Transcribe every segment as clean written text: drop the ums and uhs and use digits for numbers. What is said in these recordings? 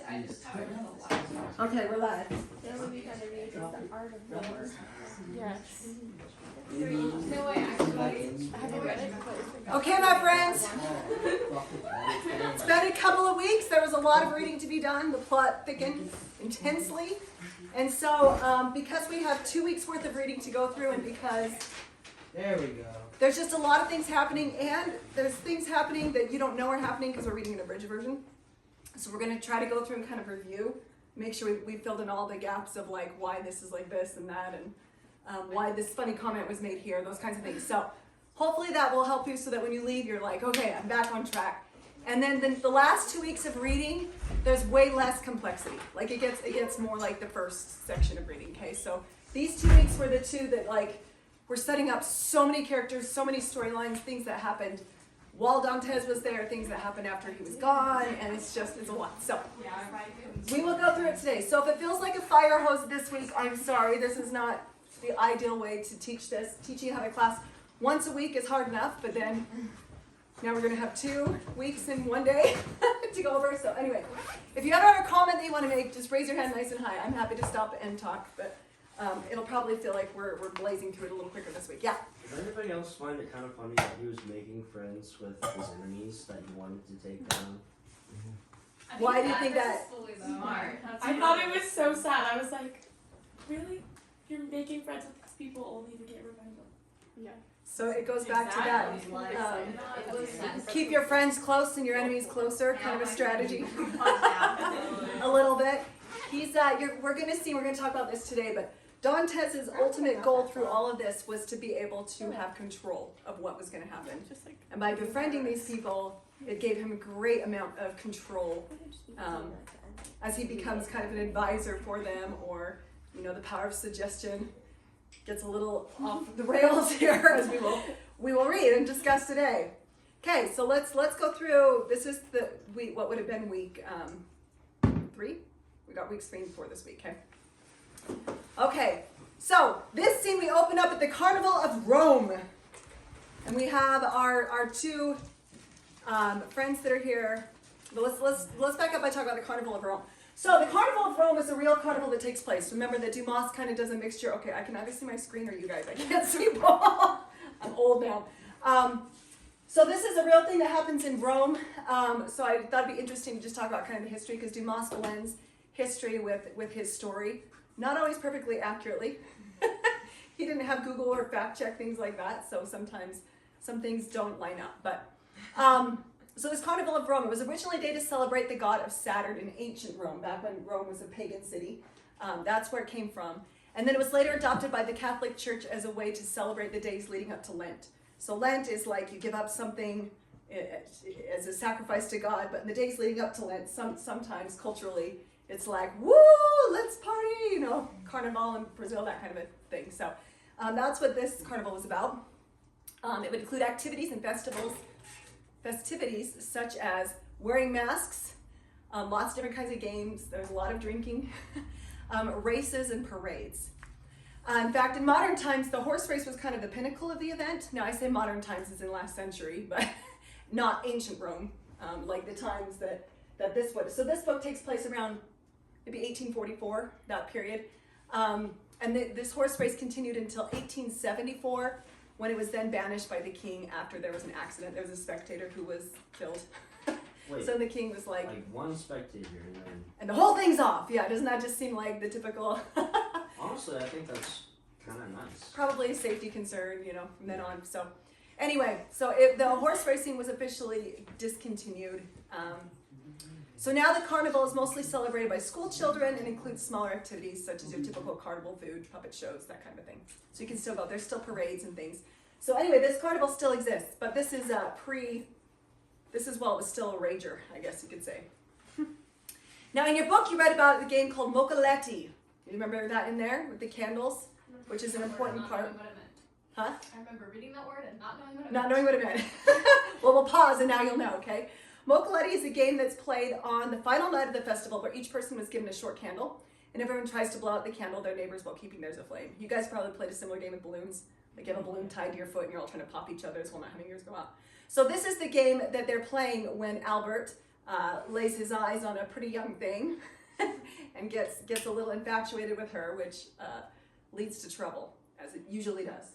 Okay, we're live. That would be kind of neat. It's the art of war. Yes. No way, actually. Have you read it? Okay, my friends. It's been a couple of weeks. There was a lot of reading to be done. The plot thickened intensely. And so, because we have 2 weeks worth of reading to go through, and because there we go. There's just a lot of things happening, and there's things happening that you don't know are happening because we're reading an abridged version. So we're going to try to go through and kind of review, make sure we filled in all the gaps of like why this is like this and that, and why this funny comment was made here, those kinds of things. So hopefully that will help you so that when you leave, you're like, okay, I'm back on track. And then the last 2 weeks of reading, there's way less complexity. Like it gets more like the first section of reading. Okay, so these 2 weeks were the two that like we're setting up so many characters, so many storylines, things that happened while Dantes was there, things that happened after he was gone, and it's a lot. So we will go through it today. So if it feels like a fire hose this week, I'm sorry. This is not the ideal way to teach this. Teaching how to class once a week is hard enough, but then now we're going to have 2 weeks in 1 day to go over. So anyway, if you ever have a comment that you want to make, just raise your hand nice and high. I'm happy to stop and talk, but it'll probably feel like we're blazing through it a little quicker this week. Yeah? Does anybody else find it kind of funny that he was making friends with his enemies that he wanted to take down? Why do you think that? Smart. I thought it was so sad. I was like, really? You're making friends with these people only to get revenge on them? Yeah. So it goes back to that. Keep your friends close and your enemies closer, kind of a strategy. A little bit. We're going to talk about this today, but Dantes' ultimate goal through all of this was to be able to have control of what was going to happen. And by befriending these people, it gave him a great amount of control as he becomes kind of an advisor for them, or, the power of suggestion gets a little off the rails here, as we will read and discuss today. Okay, so let's go through. This is what would have been week 3. We got weeks 3 and 4 this week. Okay, so this scene we open up at the Carnival of Rome, and we have our 2 friends that are here. But let's back up by talking about the Carnival of Rome. So the Carnival of Rome is a real carnival that takes place. Remember that Dumas kind of does a mixture. Okay, I can either see my screen or you guys. I can't see both. I'm old now. So this is a real thing that happens in Rome. So I thought it'd be interesting to just talk about kind of the history, because Dumas blends history with his story. Not always perfectly accurately. He didn't have Google or fact check things like that, so sometimes some things don't line up. But so this Carnival of Rome, it was originally a day to celebrate the god of Saturn in ancient Rome, back when Rome was a pagan city. That's where it came from. And then it was later adopted by the Catholic Church as a way to celebrate the days leading up to Lent. So Lent is like you give up something as a sacrifice to God, but in the days leading up to Lent, sometimes culturally, it's like, woo, let's party, Carnival in Brazil, that kind of a thing. So that's what this carnival was about. It would include activities and festivities such as wearing masks, lots of different kinds of games. There's a lot of drinking, races and parades. In fact, in modern times, the horse race was kind of the pinnacle of the event. Now, I say modern times as in last century, but not ancient Rome, like the times that this would. So this book takes place around maybe 1844, that period. And this horse race continued until 1874, when it was then banished by the king after there was an accident. There was a spectator who was killed. Wait, so the king was like one spectator and the whole thing's off. Yeah, doesn't that just seem like the typical... Honestly, I think that's kind of nice. Probably a safety concern, from then on. So anyway, the horse racing was officially discontinued. So now the carnival is mostly celebrated by school children and includes smaller activities such as your typical carnival food, puppet shows, that kind of thing. So you can still go. There's still parades and things. So anyway, this carnival still exists, but this is while it was still a rager, I guess you could say. Now in your book, you read about a game called Mocoletti. You remember that in there with the candles, which is an important part? Huh? I remember reading that word and not knowing what it meant. Not knowing what it meant. Well, we'll pause and now you'll know, okay? Mocoletti is a game that's played on the final night of the festival, where each person was given a short candle, and everyone tries to blow out the candle, their neighbors, while keeping theirs aflame. You guys probably played a similar game with balloons. Like you have a balloon tied to your foot and you're all trying to pop each other's while not having yours go out. So this is the game that they're playing when Albert, lays his eyes on a pretty young thing and gets a little infatuated with her, which leads to trouble, as it usually does.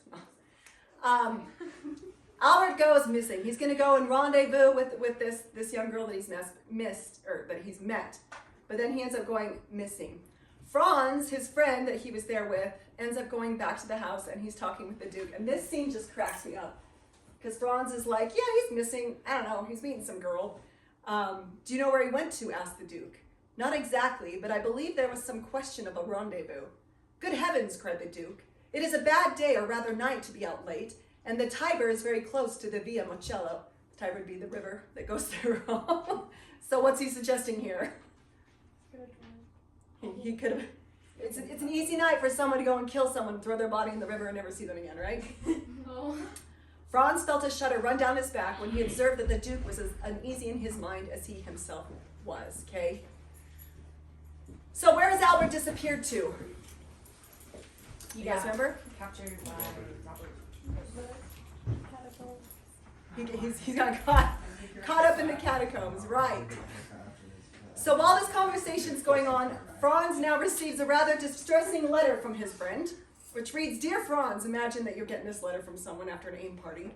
Albert goes missing. He's going to go and rendezvous with this young girl that he's met, but then he ends up going missing. Franz, his friend that he was there with, ends up going back to the house, and he's talking with the Duke. And this scene just cracks me up, because Franz is like, yeah, he's missing. I don't know, he's meeting some girl. Do you know where he went to? Asked the Duke. Not exactly, but I believe there was some question of a rendezvous. Good heavens, cried the Duke. It is a bad day, or rather night, to be out late, and the Tiber is very close to the Via Mocello. The Tiber would be the river that goes through Rome. So what's he suggesting here? He could have. It's an easy night for someone to go and kill someone, throw their body in the river, and never see them again, right? Oh. Franz felt a shudder run down his back when he observed that the Duke was as uneasy in his mind as he himself was. Okay. So where has Albert disappeared to? You guys remember? Captured by Robert. He's got caught up in the catacombs, right? So while this conversation's going on, Franz now receives a rather distressing letter from his friend, which reads, Dear Franz, imagine that you're getting this letter from someone after an AIM party.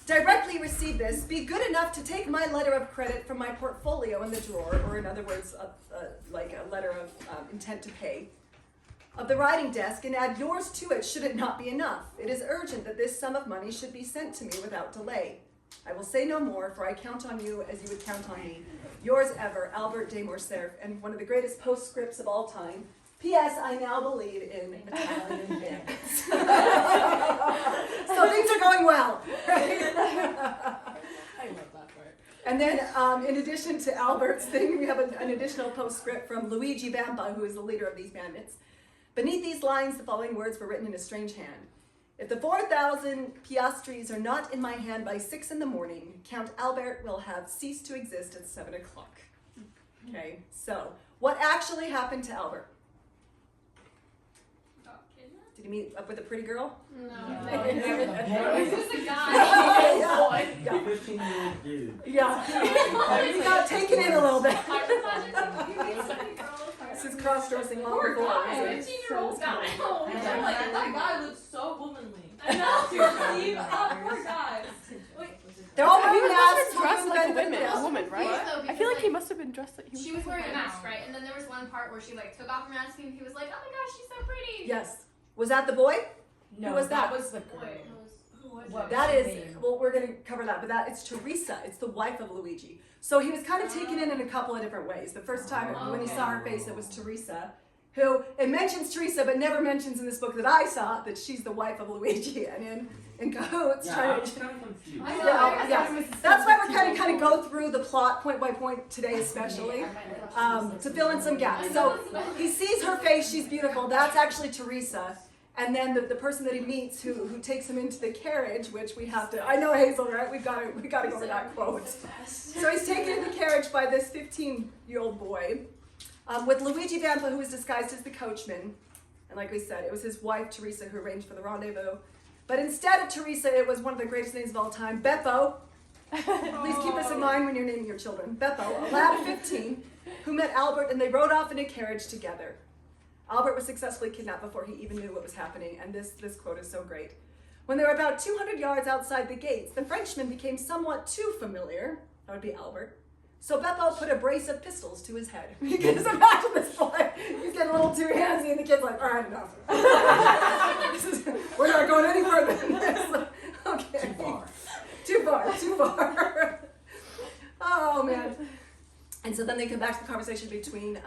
Directly receive this. Be good enough to take my letter of credit from my portfolio in the drawer, or in other words, like a letter of intent to pay, of the writing desk, and add yours to it should it not be enough. It is urgent that this sum of money should be sent to me without delay. I will say no more, for I count on you as you would count on me. Yours ever, Albert de Morcerf, and one of the greatest postscripts of all time. P.S. I now believe in Italian bandits. So things are going well. I love that part. And then, in addition to Albert's thing, we have an additional postscript from Luigi Vampa, who is the leader of these bandits. Beneath these lines, the following words were written in a strange hand. If the 4,000 piastres are not in my hand by 6 in the morning, Count Albert will have ceased to exist at 7 o'clock. Okay, so what actually happened to Albert? Got kidnapped? Did he meet up with a pretty girl? No. No. He was a guy. Yeah. 15-year-old dude. Yeah. He got taken in a little bit. This This is cross-dressing all Poor before. guy. Is it? 15-year-old guy. I'm like, that guy looks so womanly. I know. Seriously, poor guy. Wait, They're all He wearing was masks. dressed like a Yeah. woman, right? Yeah, though, I feel because, like he must have been dressed like he was. She was wearing a mask, right? And then there was one part where she like took off her mask and he was like, "Oh my gosh, she's so pretty." Yes. Was that the boy? No, Who was that? was the girl. Wait, who was What? it? That her is, name? well, we're going to cover that, but it's Teresa. It's the wife of Luigi. So he was kind of taken in a couple of different ways. The first time when he saw her face, it was Teresa, who, it mentions Teresa, but never mentions in this book that I saw that she's the wife of Luigi. And in cahoots, Yeah, I trying was to... kind of confused. I know. Yeah. That's why we're kind of go through the plot point by point today, especially, to fill in some gaps. So he sees her face; she's beautiful. That's actually Teresa. And then the person that he meets, who takes him into the carriage, which we have to. I know Hazel, right? We got to go over that quote. So he's taken in the carriage by this 15-year-old boy, with Luigi Vampa, who was disguised as the coachman. And like we said, it was his wife Teresa who arranged for the rendezvous. But instead of Teresa, it was one of the greatest names of all time, Beppo. Please keep this in mind when you're naming your children. Beppo, a lad of 15, who met Albert, and they rode off in a carriage together. Albert was successfully kidnapped before he even knew what was happening, and this quote is so great. When they were about 200 yards outside the gates, the Frenchman became somewhat too familiar. That would be Albert. So Beppo put a brace of pistols to his head. You can just imagine this boy. He's getting a little too handsy, and the kid's like, all right, enough. We're not going any further than this. Okay. Too far. Oh, man. And so then they come back to the conversation between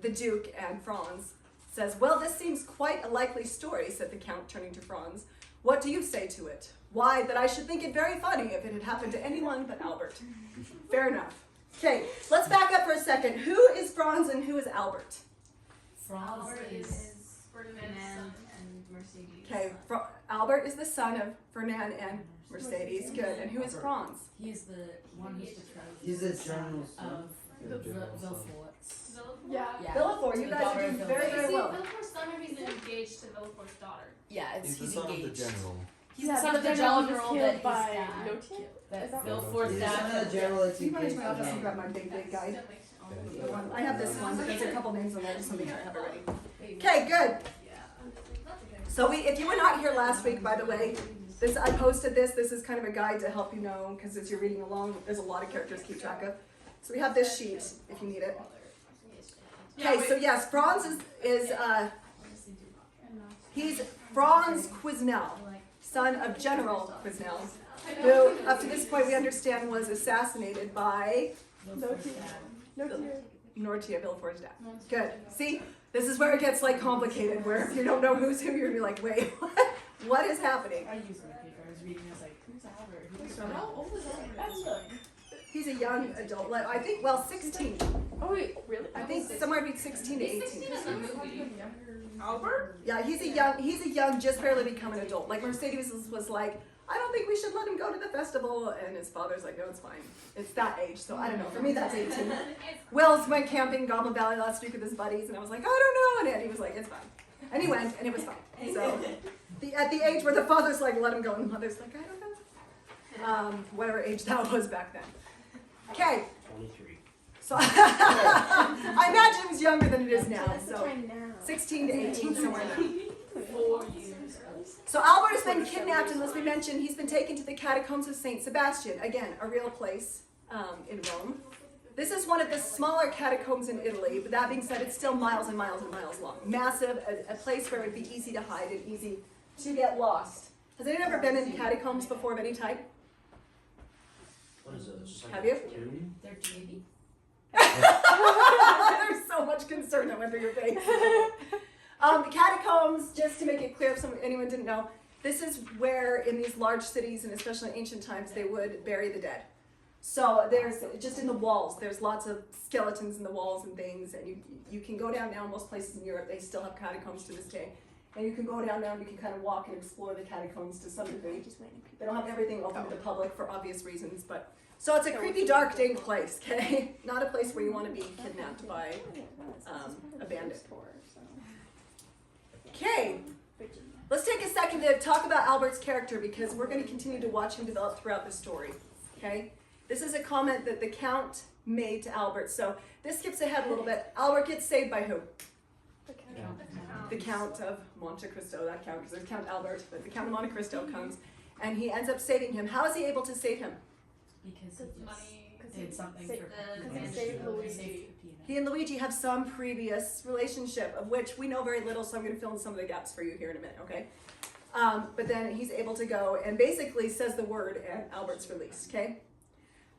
the Duke and Franz. Says, well, this seems quite a likely story, said the Count, turning to Franz. What do you say to it? Why, that I should think it very funny if it had happened to anyone but Albert. Fair enough. Okay, let's back up for a second. Who is Franz and who is Albert? Franz Albert is is Ferdinand's son. and Mercedes. Okay, Albert is the son of Ferdinand and Mercedes. Good. And who is Franz? He is the one who's betrothed. He's the general's son. of The general's son. Villefort's. Yeah. Yeah. Villefort. You The guys are daughter doing of very, Is very he well. Villefort's son or he's engaged to Villefort's daughter? Yeah, He's the son of the engaged. general. He's Yeah, the son of the general general was girl killed that by his no dad killed. That Bill Ford's Ford's dad. dad. You might as well just grab my big guide. The one- I have this one, but there's a couple names on there, just to make sure I have it ready. Okay, good. So if you were not here last week, by the way, I posted this. This is kind of a guide to help you know, because as you're reading along, there's a lot of characters to keep track of. So we have this sheet, if you need it. Okay, so yes, Franz he's Franz Quisnel, son of General Quisnel, who, up to this point, we understand was assassinated by Nortia, Villefort's dad. Good. See, this is where it gets like complicated, where if you don't know who's who, you're gonna be like, wait, what is happening? I used my paper. I was reading. I was like, who's Albert? Who's How old is Albert? He's a young adult, I think, 16. Oh wait, really? I think somewhere between 16 to 18. 16 in the movie. Albert? Yeah, he's a young, just barely become an adult. Like Mercedes was like, I don't think we should let him go to the festival, and his father's like, no, it's fine. It's that age, so I don't know. For me, that's 18. Will's went camping in Goblin Valley last week with his buddies, and I was like, I don't know, and he was like, it's fine. And he went, and it was fine. So, at the age where the father's like, let him go, and the mother's like, I don't know. Whatever age that was back then. Okay. 23. So I imagine it was younger than it is now. So 16 to 18, somewhere in there. 4 years. So Albert has been kidnapped, and as we mentioned, he's been taken to the catacombs of Saint Sebastian. Again, a real place in Rome. This is one of the smaller catacombs in Italy, but that being said, it's still miles and miles and miles long. Massive, a place where it would be easy to hide and easy to get lost. Has anyone ever been in catacombs before of any type? What is it? It's just like Have a you? tomb? They're baby. There's so much concern that went through your face. The catacombs, just to make it clear if anyone didn't know, this is where in these large cities, and especially in ancient times, they would bury the dead. So there's, just in the walls, there's lots of skeletons in the walls and things, and you can go down now, most places in Europe, they still have catacombs to this day. And you can go down now and you can kind of walk and explore the catacombs to some degree. They don't have everything open to the public for obvious reasons, but so it's a creepy, dark, dank place, okay? Not a place where you want to be kidnapped by a bandit. Okay, let's take a second to talk about Albert's character because we're going to continue to watch him develop throughout the story, okay? This is a comment that the Count made to Albert, so this skips ahead a little bit. Albert gets saved by who? The Count of Monte Cristo, that Count, because there's Count Albert, but the Count of Monte Cristo comes, and he ends up saving him. How is he able to save him? Because he Money. did something Saved for the- Peppino. he saved Luigi. Saved He and Luigi have some previous relationship, of which we know very little, so I'm going to fill in some of the gaps for you here in a minute, okay? But then he's able to go and basically says the word, and Albert's released, okay?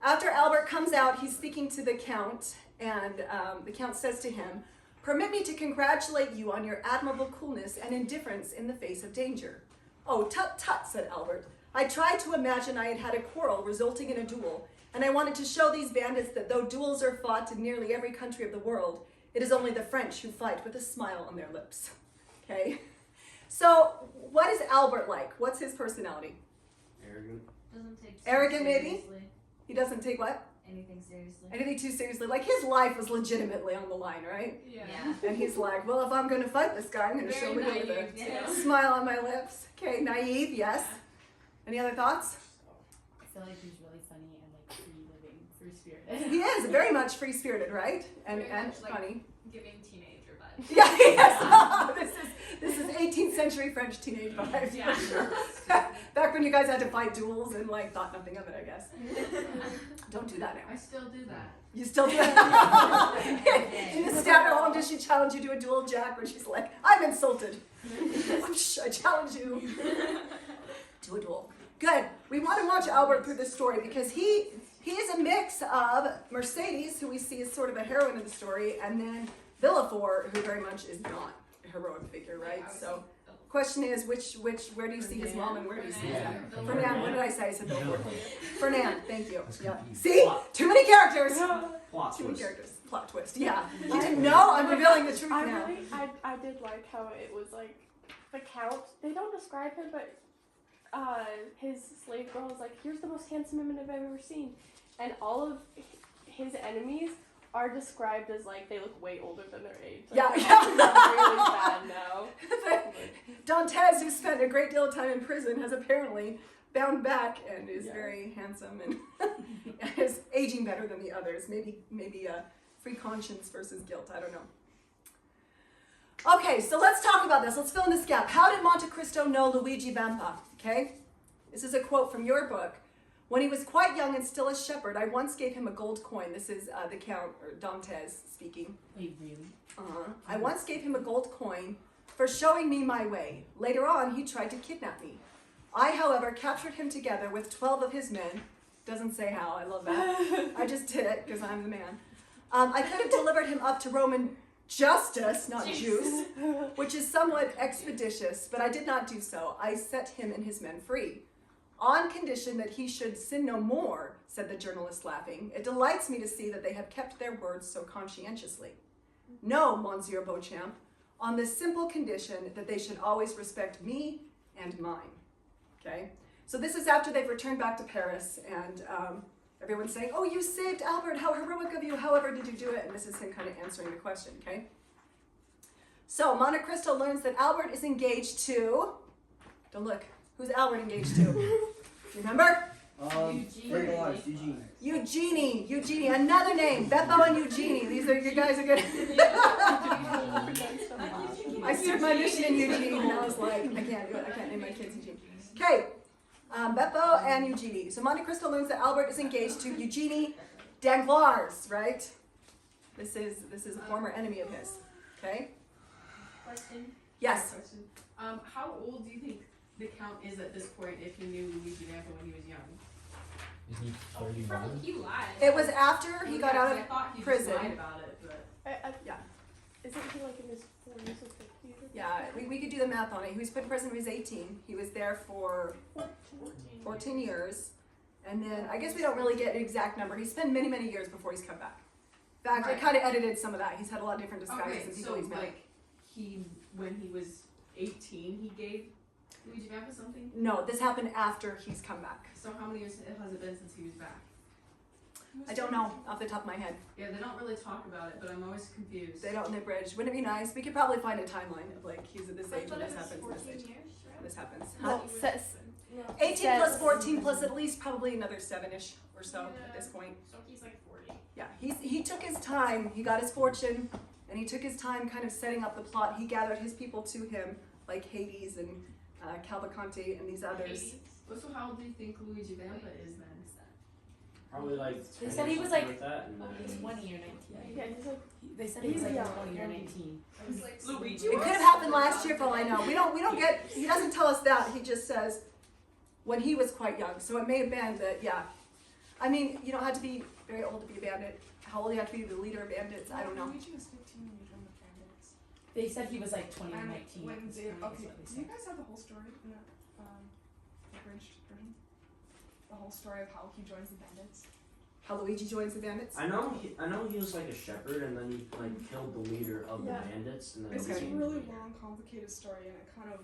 After Albert comes out, he's speaking to the Count, and the Count says to him, "Permit me to congratulate you on your admirable coolness and indifference in the face of danger." "Oh, tut tut," said Albert. "I tried to imagine I had had a quarrel resulting in a duel, and I wanted to show these bandits that though duels are fought in nearly every country of the world, it is only the French who fight with a smile on their lips." Okay? So, what is Albert like? What's his personality? Arrogant. Doesn't take Arrogant, maybe? seriously. He doesn't take what? Anything seriously. Anything too seriously. Like, his life was legitimately on the line, right? Yeah. And he's like, well, if I'm going to fight this guy, I'm going to show him Very with a naive, yeah. smile on my lips. Okay, naive, yes. Any other thoughts? I feel like he's really funny and like free-living, free-spirited. He is very much free-spirited, right? And Very much like- funny. Giving teenager vibes. Yeah, yes. This is 18th century French teenage vibes. Yeah. For sure. Back when you guys had to fight duels and like thought nothing of it, I guess. Don't do that now. I still do that. You still do that? In the stat home, does she challenge you to a duel, Jack? Where she's like, I'm insulted. I challenge you to a duel. Good. We want to watch Albert through this story because he is a mix of Mercedes, who we see as sort of a heroine of the story, and then Villefort, who very much is not a heroic figure, right? So, question is, where do you see his mom and where do you see his dad? Fernand, what did I say? I said Villefort. Fernand, thank you. Yeah. See? Too many characters. Plot Too many twist. characters. Plot twist. Yeah. You didn't know? I'm revealing the truth I now. really, I did like how it was like the Count. They don't describe him, but his slave girl is like, here's the most handsome woman I've ever seen, and all of his enemies are described as like they look way older than their age. Yeah, Like, yeah. really bad now. Dantes, who spent a great deal of time in prison, has apparently bound back and is Yeah. very handsome and is aging better than the others. Maybe free conscience versus guilt. I don't know. Okay, so let's talk about this. Let's fill in this gap. How did Monte Cristo know Luigi Vampa? Okay, this is a quote from your book. When he was quite young and still a shepherd, I once gave him a gold coin. This is the Count, or Dantes speaking. Wait, really? I once gave him a gold coin for showing me my way. Later on, he tried to kidnap me. I, however, captured him together with 12 of his men. Doesn't say how, I love that. I just did it because I'm the man. I could have delivered him up to Roman justice, not juice, which is somewhat expeditious, but I did not do so. I set him and his men free. On condition that he should sin no more, said the journalist, laughing. It delights me to see that they have kept their words so conscientiously. No, Monsieur Beauchamp, on the simple condition that they should always respect me and mine. Okay? So this is after they've returned back to Paris, and everyone's saying, oh, you saved Albert, how heroic of you, however did you do it? And this is him kind of answering the question, okay? So Monte Cristo learns that Albert is engaged to, don't look, who's Albert engaged to? Remember? Eugenie, another name, Beppo and Eugenie. These are, you guys are good. I served my mission in Eugene, and I was like, I can't do it, I can't name my kids Eugene. Okay, Beppo and Eugenie. So Monte Cristo learns that Albert is engaged to Eugenie Danglars, right? This is a former enemy of his, okay? Question. Yes. Question. How old do you think the Count is at this point if he knew Luigi Vampa when he was young? Is he He lied. It was after he got out I of thought he prison. just lied about it, but Yeah. Isn't he like in his 40s or 50s? Yeah, we could do the math on it. He was put in prison when he was 18. He was there for 14 years. And then, I guess we don't really get an exact number. He spent many, many years before he's come back. In fact, I Right. kind of edited some of that. He's had a lot of different disguises okay, and people so he's met. like when he was 18, he gave Luigi Vampa something. No, this happened after he's come back. So how many years has it been since he was back? I don't know off the top of my head. Yeah, they don't really talk about it, but I'm always confused. They don't in the bridge. Wouldn't it be nice? We could probably find a timeline of like, he's at this I age thought when it this was happens, 14 this age. years, right? This happens. Well, says, 18 plus 14 plus at least probably another 7-ish or so at this point. So he's like 40. Yeah, he took his time. He got his fortune, and he took his time kind of setting up the plot. He gathered his people to him, like Hades and Cavalcanti and these others. Well, so how old do you think Luigi Vampa is then? Probably like They 10 said he or was something like that, and he's then 20 or 19. yeah, he's like, They said he was like Yeah. 20 or 19. Luigi It could have happened last year for all I know. We don't get. He doesn't tell us that. He just says when he was quite young. So it may have been that. Yeah, I mean, you don't have to be very old to be a bandit. How old do you have to be the leader of bandits? I don't know. Luigi was 15 when he joined the bandits. They said he was like 20 or And 19. when That's they, what okay, they do you said. guys have the whole story in the abridged version? The whole story of how he joins the bandits? How Luigi joins the bandits. I know he was like a shepherd, and then he like killed the leader of Yeah. the bandits, and then It's Okay. a became really the- long, complicated story, and it kind of,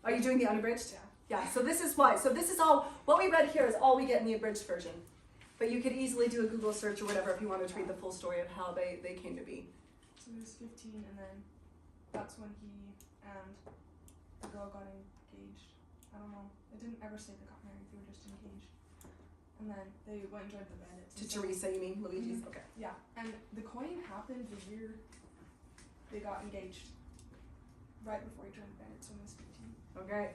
Are you doing the unabridged? yeah. Yeah. So this is why. So this is all. What we read here is all we get in the abridged version. But you could easily do a Google search or whatever if you wanted to read the full story of how they came to be. So he was 15, and then that's when he and the girl got engaged. I don't know. It didn't ever say they got married, they were just engaged. And then they went and joined the bandits. To and so- Teresa, you mean Luigi's? Okay. Yeah, and the coin happened the year they got engaged. Right before he joined the bandits when he was 15. Okay.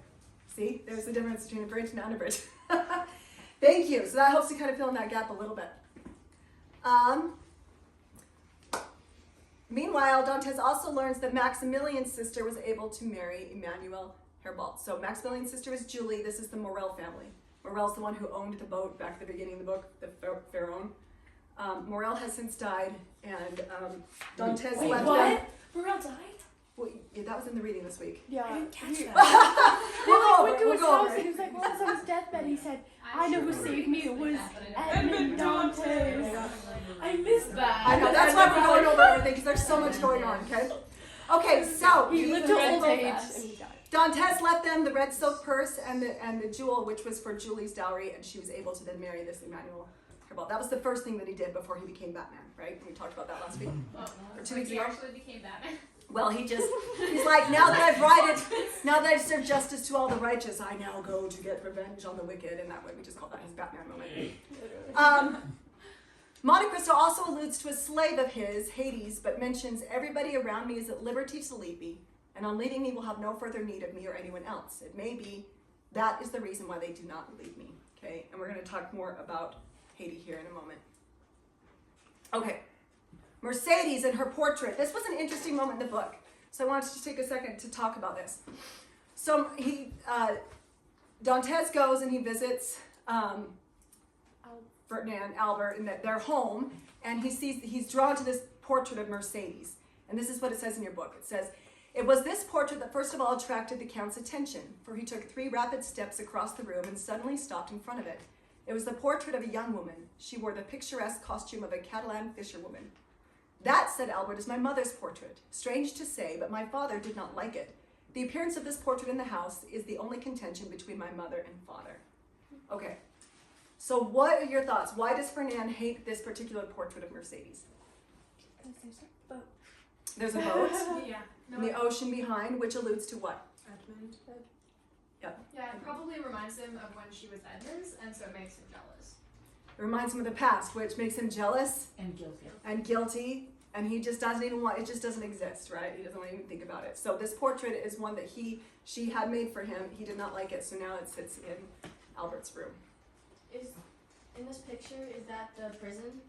See, there's the difference between abridged and unabridged. Thank you. So that helps to kind of fill in that gap a little bit. Meanwhile, Dantes also learns that Maximilian's sister was able to marry Emmanuel Herbalt. So Maximilian's sister was Julie. This is the Morel family. Morel's the one who owned the boat back at the beginning of the book, the Pharaoh. Morel has since died, and Dantes Wait, left what? them. Morel died? Well, yeah, that was in the reading this week. yeah. I didn't catch He- that. We'll go over went it. to We'll his go house over and he it. was like, well, on his deathbed, he said, I know who sure saved me. It was Edmund Dantes. I missed that. I know, that's why we're going over everything, because there's so much going on, okay? Okay, so He lived to old age fast. and he died. Dantes left them the red silk purse and the jewel, which was for Julie's dowry, and she was able to then marry this Emmanuel about. That was the first thing that he did before he became Batman, right? We talked about that last week. Oh, Or 2 so weeks he ago. actually became Batman. Well, he's like, now that I've served justice to all the righteous, I now go to get revenge on the wicked, and that way we just call that his Batman moment. Monte Cristo also alludes to a slave of his, Hades, but mentions everybody around me is at liberty to leave me, and on leaving me will have no further need of me or anyone else. It may be that is the reason why they do not leave me. Okay, and we're going to talk more about Hades here in a moment. Okay. Mercedes and her portrait. This was an interesting moment in the book, so I wanted to take a second to talk about this. So Dantes goes and he visits Ferdinand, Albert, in their home, and he's drawn to this portrait of Mercedes. And this is what it says in your book. It says, "It was this portrait that first of all attracted the Count's attention, for he took 3 rapid steps across the room and suddenly stopped in front of it. It was the portrait of a young woman. She wore the picturesque costume of a Catalan fisherwoman. 'That,' said Albert, 'is my mother's portrait. Strange to say, but my father did not like it. The appearance of this portrait in the house is the only contention between my mother and father.'" Okay, so what are your thoughts? Why does Fernand hate this particular portrait of Mercedes? There's a boat Yeah. in the ocean behind, which alludes to what? Edmund. Yeah, it probably reminds him of when she was Edmund's, and so it makes him jealous. It reminds him of the past, which makes him jealous And guilty. and guilty, and he just doesn't even want, it just doesn't exist, right? He doesn't want to even think about it. So this portrait is one that she had made for him. He did not like it, so now it sits in Albert's room. Is in this picture, is that the prison?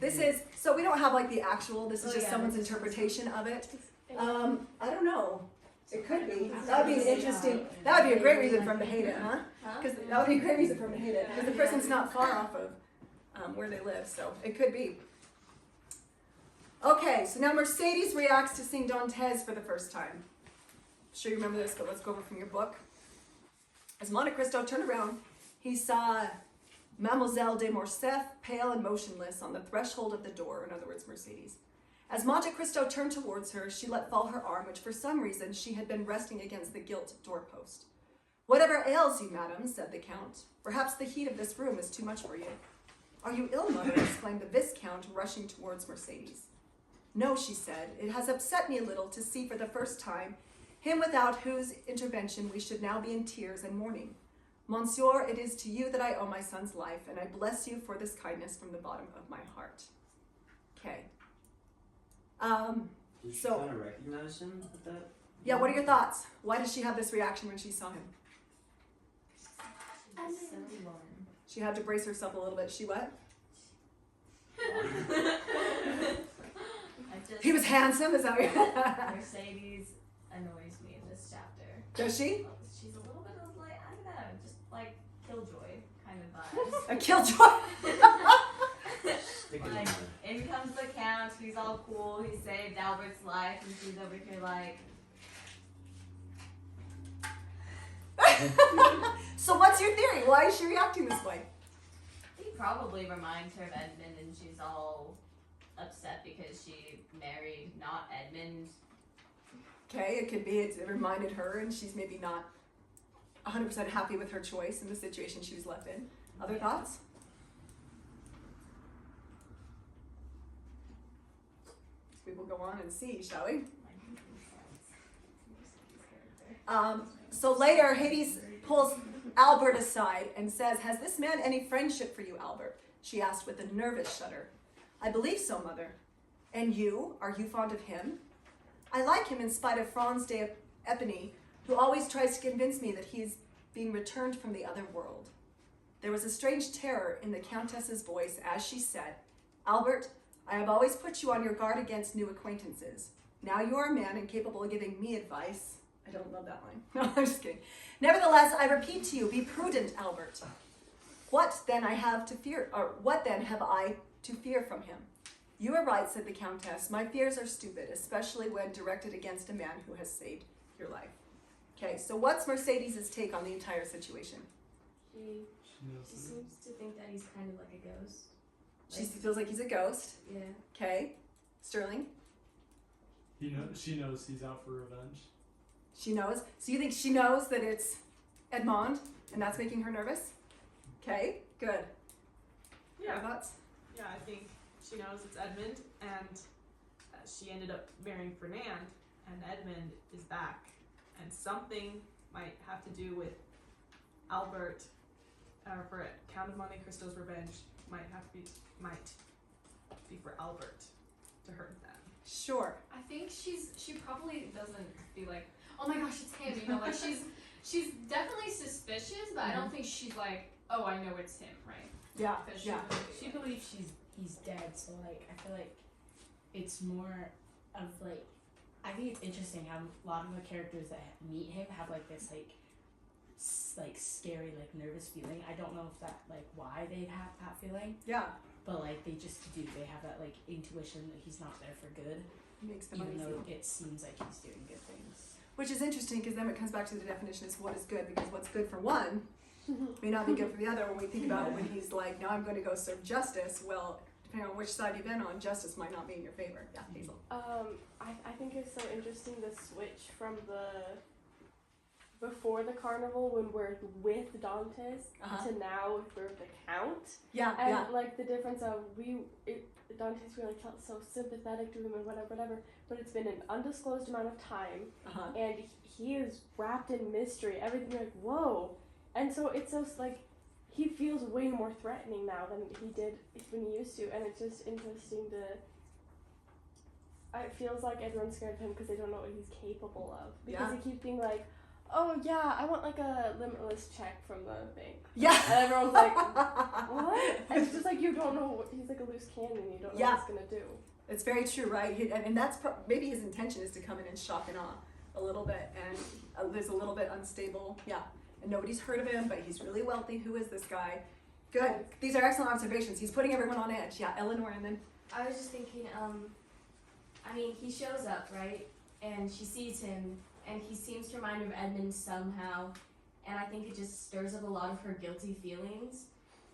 This is, so we don't have like the actual, this is Oh, just yeah, someone's this is- interpretation of it. I don't know. It could be. That would be an interesting, that would be a great reason for him to hate it, huh? Huh? Because that would be a great reason for him to hate it, because the prison's not far off of where they live, so it could be. Okay, so now Mercedes reacts to seeing Dantes for the first time. I'm sure you remember this, but let's go over from your book. As Monte Cristo turned around, he saw Mademoiselle de Morcerf, pale and motionless, on the threshold of the door, in other words, Mercedes. As Monte Cristo turned towards her, she let fall her arm, which for some reason she had been resting against the gilt doorpost. "Whatever ails you, madam," said the Count. "Perhaps the heat of this room is too much for you." "Are you ill, mother?" exclaimed the Viscount, rushing towards Mercedes. "No," she said. "It has upset me a little to see for the first time him without whose intervention we should now be in tears and mourning. Monsieur, it is to you that I owe my son's life, and I bless you for this kindness from the bottom of my heart." Okay. Did she So- kind of recognize him with that? Yeah, what are your thoughts? Why did she have this reaction when she saw him? She had to brace herself a little bit. She what? He was handsome, is that what Mercedes annoys me in this chapter. Does she? She's a little bit of like, I don't know, just like Killjoy kind of vibes. A killjoy. Stick it in Like, there. in comes the Count, he's all cool, he saved Albert's life, and she's over here like, So what's your theory? Why is she reacting this way? he probably reminds her of Edmund, and she's all upset because she married not Edmund. Okay, it could be it reminded her and she's maybe not 100% happy with her choice in the situation she was left in. Other thoughts? We will go on and see, shall we? So later, Hades pulls Albert aside and says, "Has this man any friendship for you, Albert?" she asked with a nervous shudder. "I believe so, mother." "And you? Are you fond of him?" "I like him in spite of Franz de Epinay, who always tries to convince me that he is being returned from the other world." There was a strange terror in the Countess's voice as she said, "Albert, I have always put you on your guard against new acquaintances. Now you are a man and capable of giving me advice." I don't love that line. No, I'm just kidding. "Nevertheless, I repeat to you, be prudent, Albert. What then have I to fear from him?" "You are right," said the Countess. "My fears are stupid, especially when directed against a man who has saved your life." Okay, so what's Mercedes' take on the entire situation? She seems to think that he's kind of like a ghost. She feels like he's a ghost. Yeah. Okay, Sterling? She knows he's out for revenge. She knows. So you think she knows that it's Edmond, and that's making her nervous? Okay, good. Your thoughts? Yeah, I think she knows it's Edmund, and she ended up marrying Fernand, and Edmund is back, and something might have to do with Albert, or for Count of Monte Cristo's revenge might be for Albert to hurt them. Sure. I think she probably doesn't be like, oh my gosh, it's him. You know, like she's definitely suspicious, but I don't think she's like, oh, I know it's him, right? Yeah. Because Yeah. She believes he's dead, so like I feel like it's more of like I think it's interesting how a lot of the characters that meet him have like this like scary like nervous feeling. I don't know if that like why they'd have that feeling, Yeah. but like they just do. They have that like intuition that he's not there for good, Makes them even uneasy. though it seems like he's doing good things. Which is interesting because then it comes back to the definition is what is good, because what's good for one may not be good for the other. When we think about it, when he's like, now I'm going to go serve justice, well, depending on which side you've been on, justice might not be in your favor. Yeah, Hazel. I think it's so interesting the switch from before the carnival when we're with Dantes to now if we're the Count. Yeah, And yeah. like the difference of Dantes really felt so sympathetic to him and whatever, but it's been an undisclosed amount of time, Uh-huh. and he is wrapped in mystery. Everything you're like, whoa, and so it's so like he feels way more threatening now than he did when he used to, and it's just interesting to. It feels like everyone's scared of him because they don't know what he's capable of. Because he keeps being like, oh yeah, I want like a limitless check from the bank. Yeah. And everyone's like, what? And it's just like you don't know what, he's like a loose cannon, you don't know what he's gonna do. It's very true, right? And that's maybe his intention is to come in and shock and awe a little bit, and there's a little bit unstable, and nobody's heard of him, but he's really wealthy. Who is this guy? Good. These are excellent observations. He's putting everyone on edge. Yeah, Eleanor, and then I was just thinking, I mean, he shows up, right? And she sees him, and he seems to remind her of Edmund somehow. And I think it just stirs up a lot of her guilty feelings.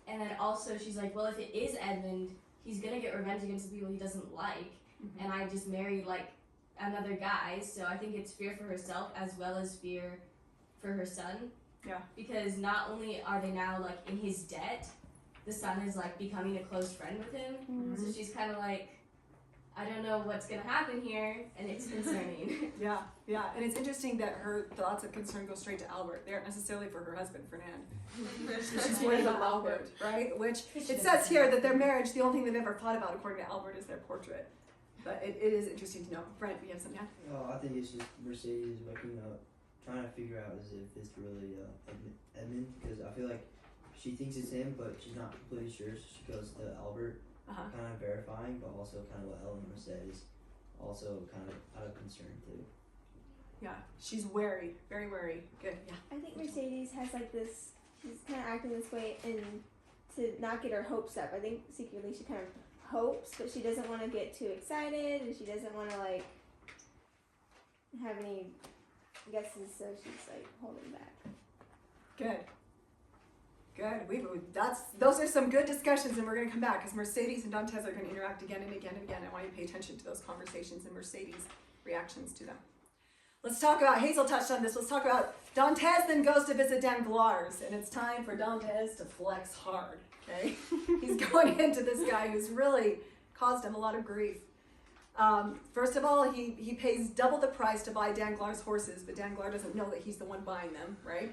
And then also she's like, well, if it is Edmund, he's gonna get revenge against the people he doesn't like. And I just married, like, another guy. So I think it's fear for herself as well as fear for her son. Yeah. Because not only are they now, like, in his debt, the son is, like, becoming a close friend with him. So she's kind of like, I don't know what's gonna happen here, and it's concerning. yeah, and it's interesting that her thoughts of concern go straight to Albert. They aren't necessarily for her husband, Fernand. She's worried about Albert, right? Which it says here that their marriage, the only thing they've ever thought about, according to Albert, is their portrait. But it is interesting to know. Brent, you have something to add? Oh, I think it's just Mercedes waking up, trying to figure out as if it's really Edmund, because I feel like she thinks it's him, but she's not completely sure. So she goes to Albert. Kind of verifying, but also kind of what Eleanor said is also kind of out of concern too. Yeah, she's wary, very wary. Good, yeah. I think Mercedes has like this, she's kind of acting this way and to not get her hopes up. I think secretly she kind of hopes, but she doesn't want to get too excited and she doesn't want to like have any guesses, so she's like holding back. Good. Those are some good discussions, and we're going to come back because Mercedes and Dantes are going to interact again and again and again. I want you to pay attention to those conversations and Mercedes' reactions to them. Let's talk about, Hazel touched on this, let's talk about Dantes then goes to visit Danglars, and it's time for Dantes to flex hard, okay? He's going into this guy who's really caused him a lot of grief. First of all, he pays double the price to buy Danglars' horses, but Danglars doesn't know that he's the one buying them, right?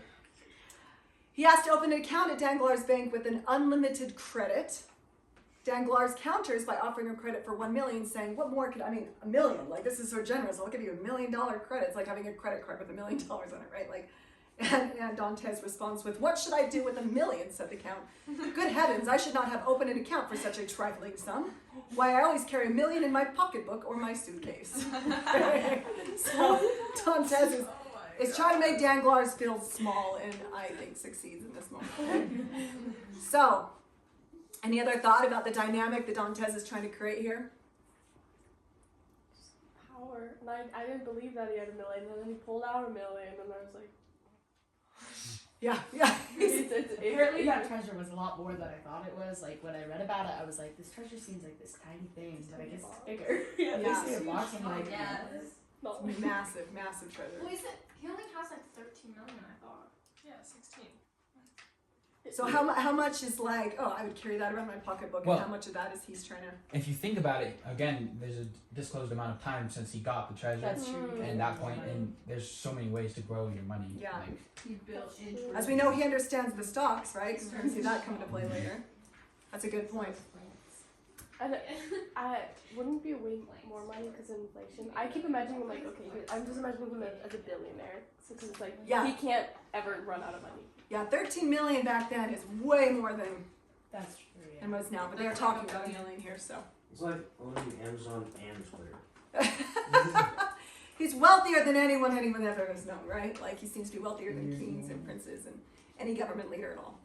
He has to open an account at Danglars' bank with an unlimited credit. Danglars counters by offering him credit for $1 million, saying, what more could, $1 million, like this is so generous, I'll give you $1 million credit. It's like having a credit card with $1 million on it, right? Like, and Dantes responds with, what should I do with $1 million, said the Count. Good heavens, I should not have opened an account for such a trifling sum. Why, I always carry $1 million in my pocketbook or my suitcase. So Dantes is trying to make Danglars feel small, and I think succeeds in this moment. So, any other thought about the dynamic that Dantes is trying to create here? Power. And I didn't believe that he had $1 million, and then he pulled out $1 million, and I was like, Yeah. Apparently that treasure was a lot more than I thought it was. Like when I read about it, I was like, this treasure seems like this tiny thing, but I guess it's bigger. Yeah. They say a box, I'm like, Massive treasure. Well, he only has like 13 million, I thought. yeah, 16. So how much is like, oh, I would carry that around my pocketbook, Well- and how much of that is he's trying to? If you think about it, again, there's a disclosed amount of time since he got the treasure. That's true. And that point, and there's so many ways to grow your money. Yeah. Like, He built into As we know, he understands the stocks, right? We're going to see that come into play later. That's a good point. And wouldn't it be way more money because of inflation? I keep imagining him like, okay, I'm just imagining him as a billionaire. So, because it's like, Yeah. he can't ever run out of money. Yeah, 13 million back then is way more than That's true. Yeah. was now, but they're talking about a million here, so. It's like owning Amazon and Twitter. He's wealthier than anyone ever has known, right? Like, he seems to be wealthier than kings and princes and any government leader at all.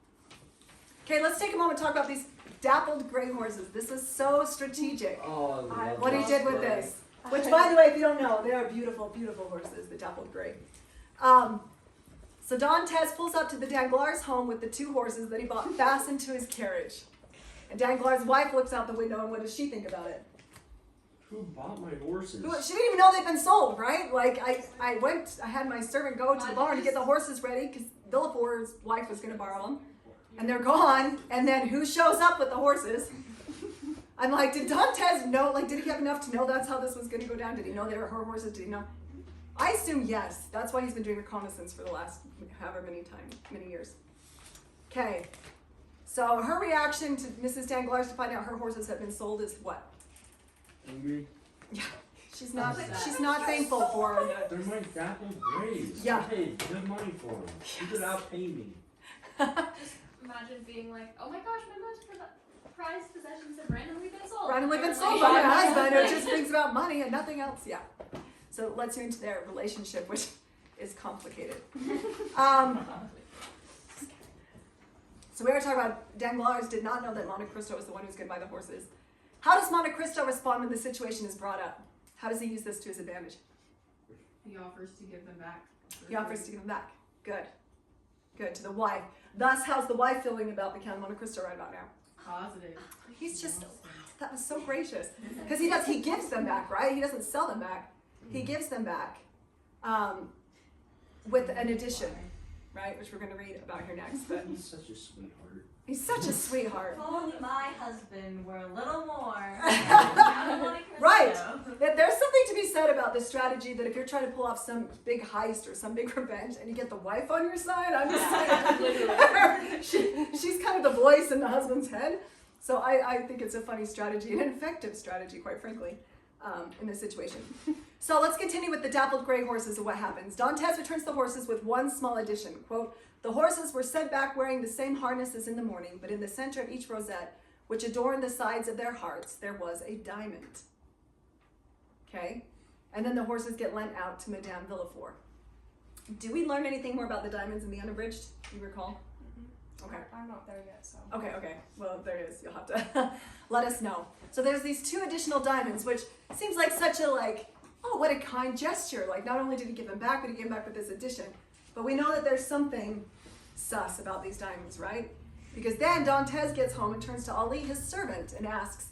Okay, let's take a moment to talk about these dappled gray horses. This is so strategic. Oh, I love What he this did with story. this. Which, by the way, if you don't know, they are beautiful, beautiful horses, the dappled gray. So Dantes pulls up to the Danglars' home with the 2 horses that he bought fastened to his carriage. And Danglars' wife looks out the window, and what does she think about it? Who bought my horses? She didn't even know they'd been sold, right? Like, I had my servant go to the barn to get the horses ready, because Villefort's wife was going to borrow them. And they're gone, and then who shows up with the horses? I'm like, did Dantes know, like, did he have enough to know that's how this was going to go down? Did he know they were her horses? Did he know? I assume yes. That's why he's been doing reconnaissance for the last however many years. Okay. So her reaction to Mrs. Danglars to find out her horses have been sold is what? Angry? Yeah. She's not thankful for her. They're my dappled grays. Yeah. I paid good money for them. You could outpay me. Just imagine being like, oh my gosh, my most prized possessions have randomly been sold. Randomly been Or sold like- by my husband. It just brings about money and nothing else. Yeah. So let's hear into their relationship, which is complicated. So we were talking about Danglars did not know that Monte Cristo was the one who was going to buy the horses. How does Monte Cristo respond when the situation is brought up? How does he use this to his advantage? He offers to give them back. He offers to give them back. Good. Good. To the wife. Thus, how's the wife feeling about the Count of Monte Cristo right about now? Positive. He's just, wow, that was so gracious. Because he gives them back, right? He doesn't sell them back. He gives them back with an addition, right? Which we're going to read about here next. But He's such a sweetheart. he's such a sweetheart. If only my husband were a little more. Right. There's something to be said about this strategy that if you're trying to pull off some big heist or some big revenge and you get the wife on your side, I'm just saying, she's kind of the voice in the husband's head. So I think it's a funny strategy, an effective strategy, quite frankly, in this situation. So let's continue with the dappled gray horses and what happens. Dantes returns the horses with one small addition. Quote, the horses were sent back wearing the same harness as in the morning, but in the center of each rosette, which adorned the sides of their hearts, there was a diamond. Okay? And then the horses get lent out to Madame Villefort. Do we learn anything more about the diamonds in the unabridged? Do you recall? Okay. I'm not there yet, so. Okay. Well, there it is. You'll have to let us know. So there's these 2 additional diamonds, which seems like such a oh, what a kind gesture. Like, not only did he give them back, but he gave them back with this addition. But we know that there's something sus about these diamonds, right? Because then Dantes gets home and turns to Ali, his servant, and asks,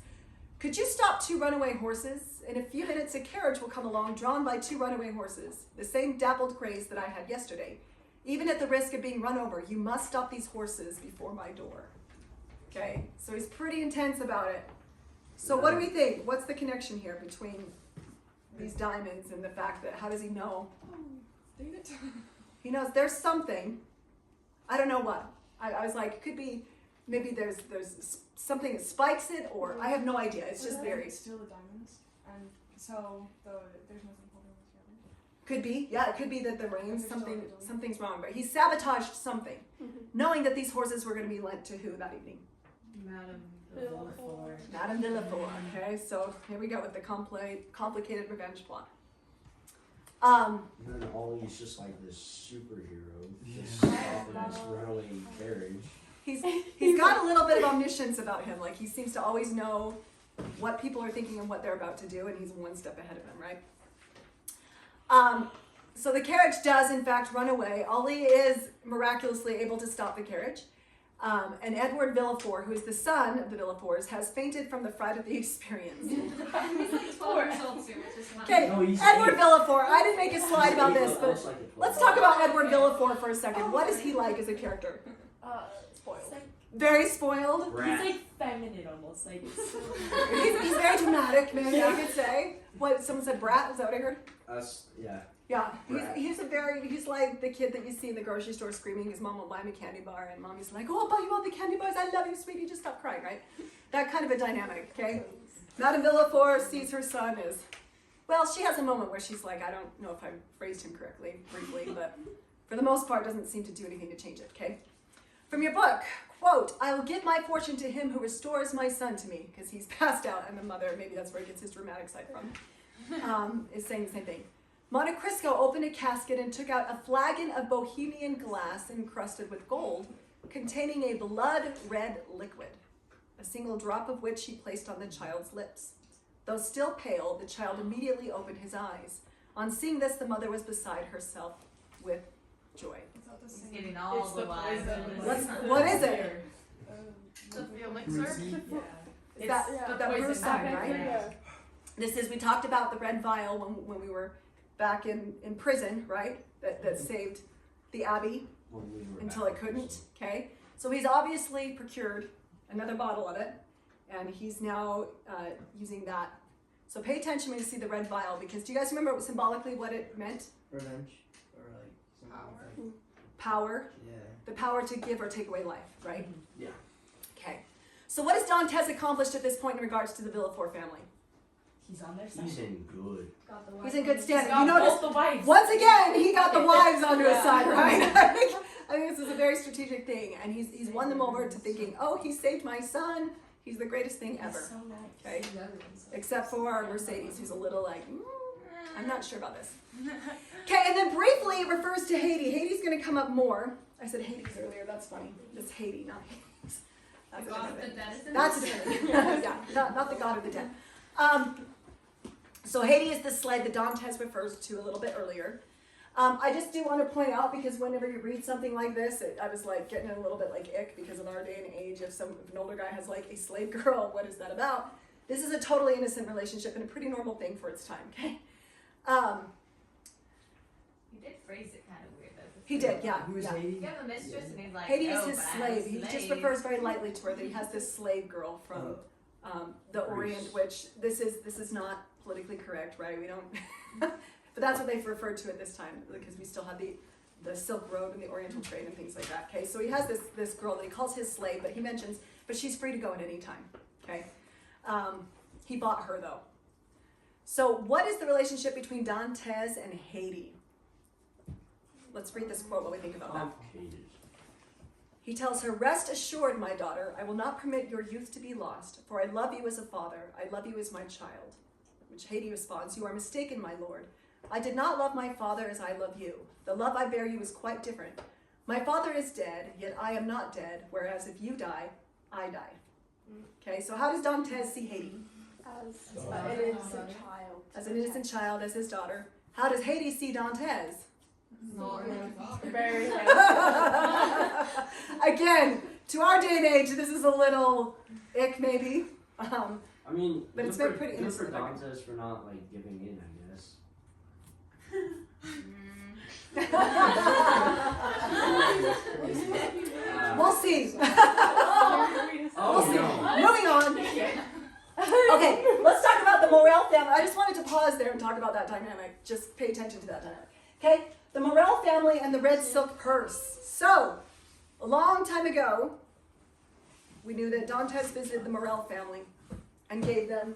could you stop 2 runaway horses? In a few minutes, a carriage will come along drawn by 2 runaway horses, the same dappled grays that I had yesterday. Even at the risk of being run over, you must stop these horses before my door. Okay, so he's pretty intense about it. So what do we think? What's the connection here between these diamonds and the fact that, how does he know? Dang it. He knows there's something. I don't know what. I was like, could be, maybe there's something that spikes it, or I have no idea. It's just very. Steal the diamonds, and so there's nothing holding them together. Could be, yeah, it could be that the rain, something's wrong, but he sabotaged something, knowing that these horses were going to be lent to who that evening? Madame Villefort. Madame Villefort. Okay, so here we go with the complicated revenge plot. And then Ollie's just like this superhero. Just off in this runaway carriage. He's got a little bit of omniscience about him. Like, he seems to always know what people are thinking and what they're about to do, and he's one step ahead of them, right? So the carriage does, in fact, run away. Ali is miraculously able to stop the carriage. And Edward Villefort, who is the son of the Villeforts, has fainted from the fright of the experience. He's like 12 years old too, which is fine. Okay, No, he's Edward 8. Villefort. I didn't make a slide about He's this, eight, but looks like a 12. let's talk about Edward Villefort for a second. What is he like as a character? Spoiled. very spoiled. He's like feminine almost, like He's very dramatic, maybe I could say. What, someone said brat? Is that what I heard? Us, yeah. Yeah, Brat. he's like the kid that you see in the grocery store screaming his mom won't buy him a candy bar, and mommy's like, oh, I'll buy you all the candy bars, I love you, sweetie, just stop crying, right? That kind of a dynamic, okay? Madame Villefort sees her son as, well, she has a moment where she's like, I don't know if I phrased him correctly, briefly, but for the most part doesn't seem to do anything to change it, okay? From your book, quote, I will give my fortune to him who restores my son to me, because he's passed out, and the mother, maybe that's where he gets his dramatic side from, is saying the same thing. Monte Cristo opened a casket and took out a flagon of Bohemian glass encrusted with gold, containing a blood-red liquid, a single drop of which he placed on the child's lips. Though still pale, the child immediately opened his eyes. On seeing this, the mother was beside herself with joy. He's getting all the wines. What is it? The elixir? Is that Bruce sign, right? Yeah. This is, we talked about the red vial when we were back in prison, right? That saved the abbey until it couldn't, okay? So he's obviously procured another bottle of it, and he's now using that. So pay attention when you see the red vial, because do you guys remember symbolically what it meant? Revenge, or like something like that. Power. Yeah. The power to give or take away life, right? Yeah. Okay. So what has Dantes accomplished at this point in regards to the Villefort family? he's on their side. He's in good. He's in good standing. Got You notice, both the wives. once again, he got the wives onto his side, right? I think this is a very strategic thing, and he's won them over to thinking, oh, he saved my son. He's the greatest thing ever. So nice. Okay. Except for Mercedes, who's a little like, I'm not sure about this. Okay, and then briefly it refers to Haiti. Haiti's going to come up more. I said Hades earlier. That's funny. It's Haiti, not Hades. That's The god of the dead is in That's a this? different yeah, not the god of the dead. So Haiti is the sled that Dantes refers to a little bit earlier. I just do want to point out, because whenever you read something like this, I was like getting a little bit like ick, because in our day and age, if an older guy has like a slave girl, what is that about? This is a totally innocent relationship and a pretty normal thing for its time, okay? He did phrase it kind of weird though. He did, yeah. Who is yeah. Haiti? You have a mistress and he's like, Haiti no, is his but I have slave. a He just slave. refers very lightly to her that he has this slave girl from the Orient, which this is not politically correct, right? We don't, but that's what they've referred to at this time, because we still have the Silk Road and the Oriental trade and things like that. Okay, so he has this girl that he calls his slave, but he mentions, but she's free to go at any time. Okay, he bought her though. So what is the relationship between Dantes and Haiti? Let's read this quote while we think about that. Complicated. He tells her, rest assured, my daughter, I will not permit your youth to be lost, for I love you as a father, I love you as my child. Which Haiti responds, you are mistaken, my lord. I did not love my father as I love you. The love I bear you is quite different. My father is dead, yet I am not dead, whereas if you die, I die. Okay, so how does Dantes see Haiti? As an innocent child. As an innocent child, as his daughter. How does Haiti see Dantes? Very Again, to our day and age, this is a little ick, maybe. I mean, But good it's been for- pretty good for innocent, I think. Dantes for not like giving in, I guess. We'll see. Oh, We'll see. no. Moving on. Okay, let's talk about the Morel family. I just wanted to pause there and talk about that dynamic. Just pay attention to that dynamic. Okay, the Morel family and the red silk purse. So, a long time ago, we knew that Dantes visited the Morel family and gave them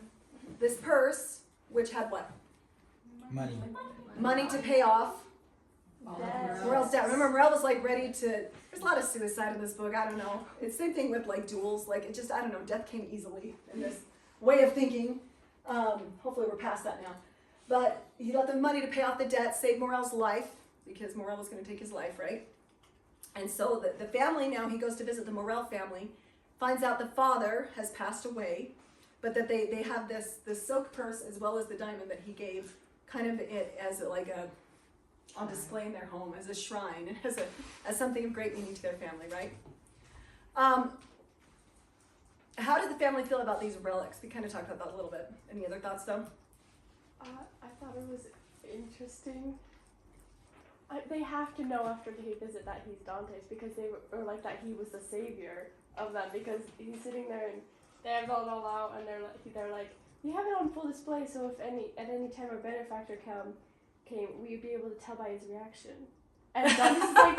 this purse, which had what? Money. Money to pay off Morel's debt. Remember, Morel was like ready to, there's a lot of suicide in this book, I don't know. It's the same thing with like duels, like it just, I don't know, death came easily in this way of thinking. Hopefully we're past that now. But he got the money to pay off the debt, save Morel's life, because Morel was going to take his life, right? And so the family now, he goes to visit the Morel family, finds out the father has passed away, but that they have this silk purse as well as the diamond that he gave, kind of as like a, on display in their home, as a shrine, as something of great meaning to their family, right? How did the family feel about these relics? We kind of talked about that a little bit. Any other thoughts, though? I thought it was interesting. They have to know after they visit that he's Dante's, because they were like that he was the savior of them because he's sitting there and they have it all out and they're like, we have it on full display, so if at any time our benefactor came, we'd be able to tell by his reaction. And Dante's like,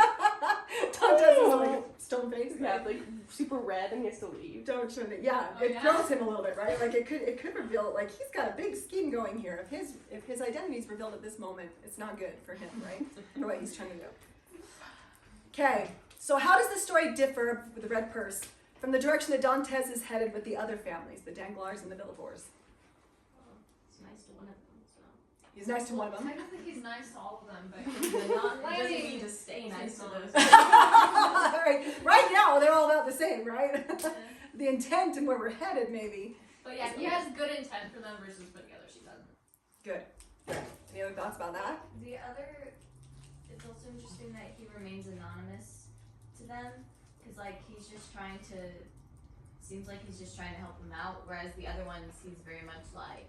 Dante's is like stone face. yeah, like super red, and he has to leave. Don't show it. Yeah, Oh, it yeah? throws him a little bit, right? Like it could reveal, like he's got a big scheme going here. If his identity is revealed at this moment, it's not good for him, right? For what he's trying to do. Okay, so how does the story differ with the Red Purse from the direction that Dantes is headed with the other families, the Danglars and the Villefors? It's nice to one of them, so. He's nice to one of them. Technically, he's nice to all of them, but He doesn't need to stay nice to those. Right now, they're all about the same, right? The intent and where we're headed, maybe. But yeah, he has good intent for them versus for the others, she doesn't. Good. Any other thoughts about that? The other, it's also interesting that he remains anonymous to them, because like he's just trying to, seems like he's just trying to help them out, whereas the other ones he's very much like,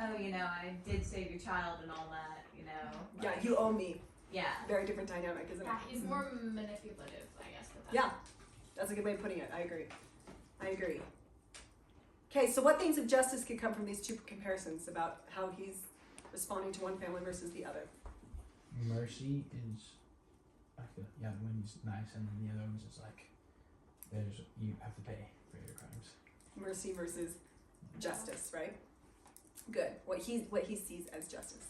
oh, you know, I did save your child and all that, you know. Yeah, Like, you owe me. yeah. Very different dynamic, isn't it? Yeah, he's more manipulative, I guess. With that. Yeah, that's a good way of putting it. I agree. Okay, so what things of justice could come from these two comparisons about how he's responding to one family versus the other? Mercy is, I feel, yeah, when he's nice, and then the other ones is like, you have to pay for your crimes. Mercy versus justice, right? Good. What he sees as justice.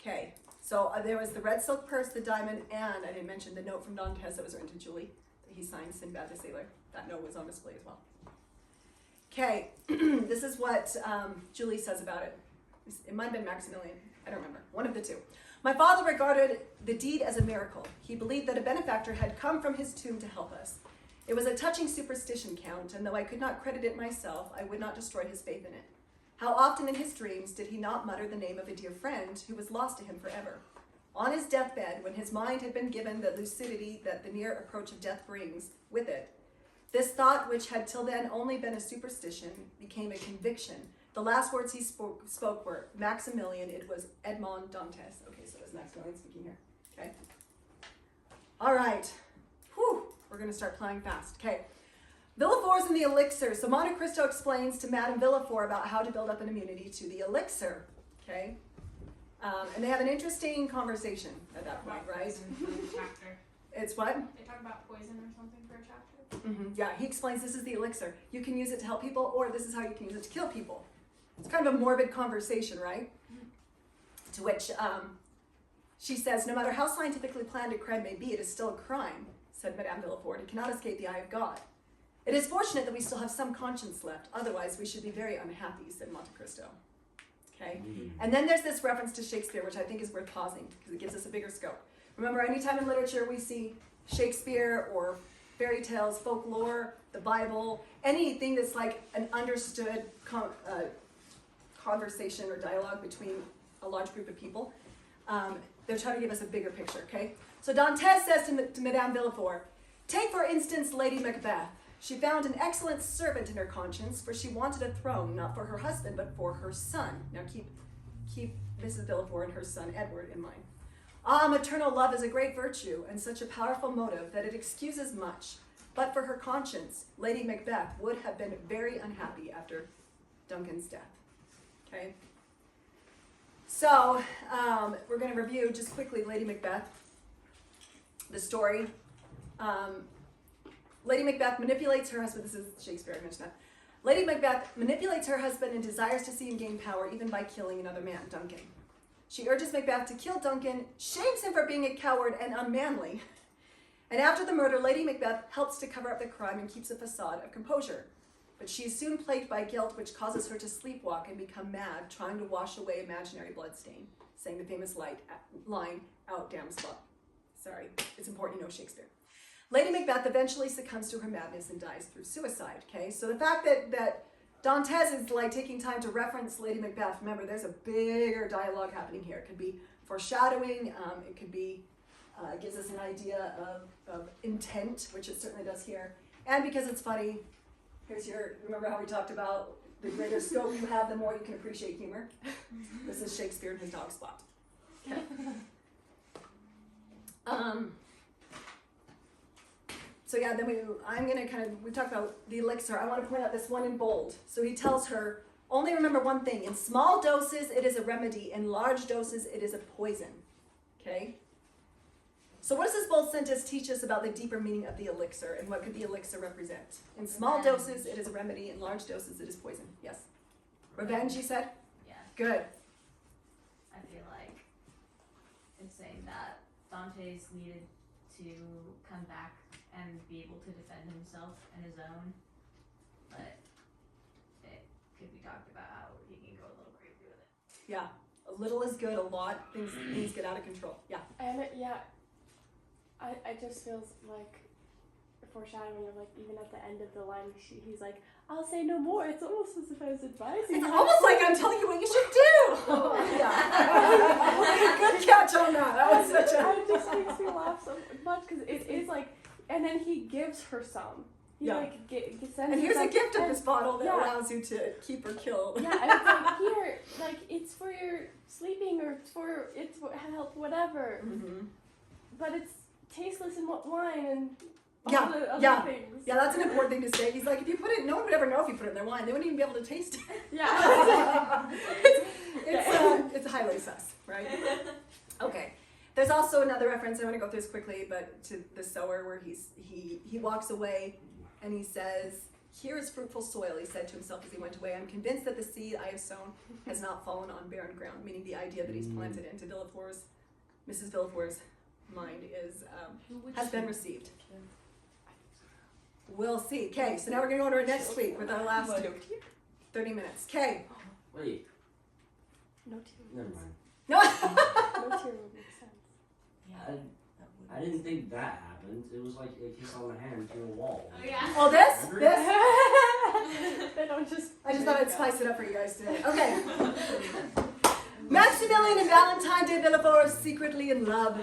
Okay, so there was the red silk purse, the diamond, and I didn't mention the note from Dantes that was written to Julie that he signed Sinbad the Sailor. That note was on display as well. Okay, this is what Julie says about it. It might have been Maximilian. I don't remember. One of the two. My father regarded the deed as a miracle. He believed that a benefactor had come from his tomb to help us. It was a touching superstition, Count, and though I could not credit it myself, I would not destroy his faith in it. How often in his dreams did he not mutter the name of a dear friend who was lost to him forever? On his deathbed, when his mind had been given the lucidity that the near approach of death brings with it, this thought, which had till then only been a superstition, became a conviction. The last words he spoke were, Maximilian, it was Edmond Dantes. Okay, so it was Maximilian speaking here. Okay. All right. Whew. We're going to start playing fast. Okay. Villefors and the elixir. So Monte Cristo explains to Madame Villefort about how to build up an immunity to the elixir. Okay. And they have an interesting conversation at that point, right? Chapter. It's what? They talk about poison or something for a chapter. Yeah, he explains this is the elixir. You can use it to help people, or this is how you can use it to kill people. It's kind of a morbid conversation, right? To which she says, no matter how scientifically planned a crime may be, it is still a crime, said Madame Villefort. It cannot escape the eye of God. It is fortunate that we still have some conscience left. Otherwise, we should be very unhappy, said Monte Cristo. Okay? And then there's this reference to Shakespeare, which I think is worth pausing, because it gives us a bigger scope. Remember, anytime in literature we see Shakespeare or fairy tales, folklore, the Bible, anything that's like an understood conversation or dialogue between a large group of people, they're trying to give us a bigger picture, okay? So Dantes says to Madame Villefort, take for instance Lady Macbeth. She found an excellent servant in her conscience, for she wanted a throne, not for her husband, but for her son. Now keep Mrs. Villefort and her son Edward in mind. Ah, maternal love is a great virtue, and such a powerful motive that it excuses much. But for her conscience, Lady Macbeth would have been very unhappy after Duncan's death. Okay? So, we're going to review just quickly Lady Macbeth, the story. Lady Macbeth manipulates her husband. This is Shakespeare, I mentioned that. Lady Macbeth manipulates her husband and desires to see him gain power even by killing another man, Duncan. She urges Macbeth to kill Duncan, shames him for being a coward and unmanly. And after the murder, Lady Macbeth helps to cover up the crime and keeps a facade of composure. But she is soon plagued by guilt, which causes her to sleepwalk and become mad, trying to wash away imaginary bloodstain, saying the famous line, out damn slut. Sorry, it's important you know Shakespeare. Lady Macbeth eventually succumbs to her madness and dies through suicide, okay? So the fact that Dantes is like taking time to reference Lady Macbeth, remember there's a bigger dialogue happening here. It could be foreshadowing, it could be, gives us an idea of intent, which it certainly does here. And because it's funny, remember how we talked about the greater scope you have, the more you can appreciate humor? This is Shakespeare and his dog Spot. Okay. So yeah, then we talked about the elixir. I want to point out this one in bold. So he tells her, only remember one thing. In small doses, it is a remedy. In large doses, it is a poison. Okay? So what does this bold sentence teach us about the deeper meaning of the elixir and what could the elixir represent? In small doses, it is a remedy. In large doses, it is poison. Yes? Revenge, you said? Yeah. Good. I feel like it's saying that Dante's needed to come back and be able to defend himself and his own, but it could be talked about how he can go a little crazy with it. Yeah. A little is good, a lot, things get out of control. Yeah. And I just feels like foreshadowing of like even at the end of the line, he's like, "I'll say no more." It's almost as if I was advising. It's almost like I'm telling you what you should do. Yeah. Good catch on that. That was such a. It just makes me laugh so much because it is like, and then he gives her some. He like sends and her here's some, a gift of and, this bottle that yeah. allows you to keep or kill. Yeah, and it's like here, like it's for your sleeping or it's for help, whatever. Mm-hmm. But it's tasteless in wine and all Yeah, the other yeah. things. Yeah, that's an important thing to say. He's like, if you put it, no one would ever know if you put it in their wine. They wouldn't even be able to taste it. Yeah. It's highly sus, right? Okay. There's also another reference, I want to go through this quickly, but to the sower where he walks away and he says, "Here is fruitful soil," he said to himself as he went away. "I'm convinced that the seed I have sown has not fallen on barren ground," meaning the idea that he's planted into Mrs. Villefort's mind has been received. We'll see. Okay, so now we're going to go to our next week with our last 30 minutes. Okay. Wait. No tear. Never mind. No. No tear would make sense. I didn't think that happened. It was like a kiss on the hand through a wall. Oh yeah. Oh, this? They don't just. I just thought I'd spice it up for you guys today. Okay. Maximilian and Valentine de Villefort are secretly in love,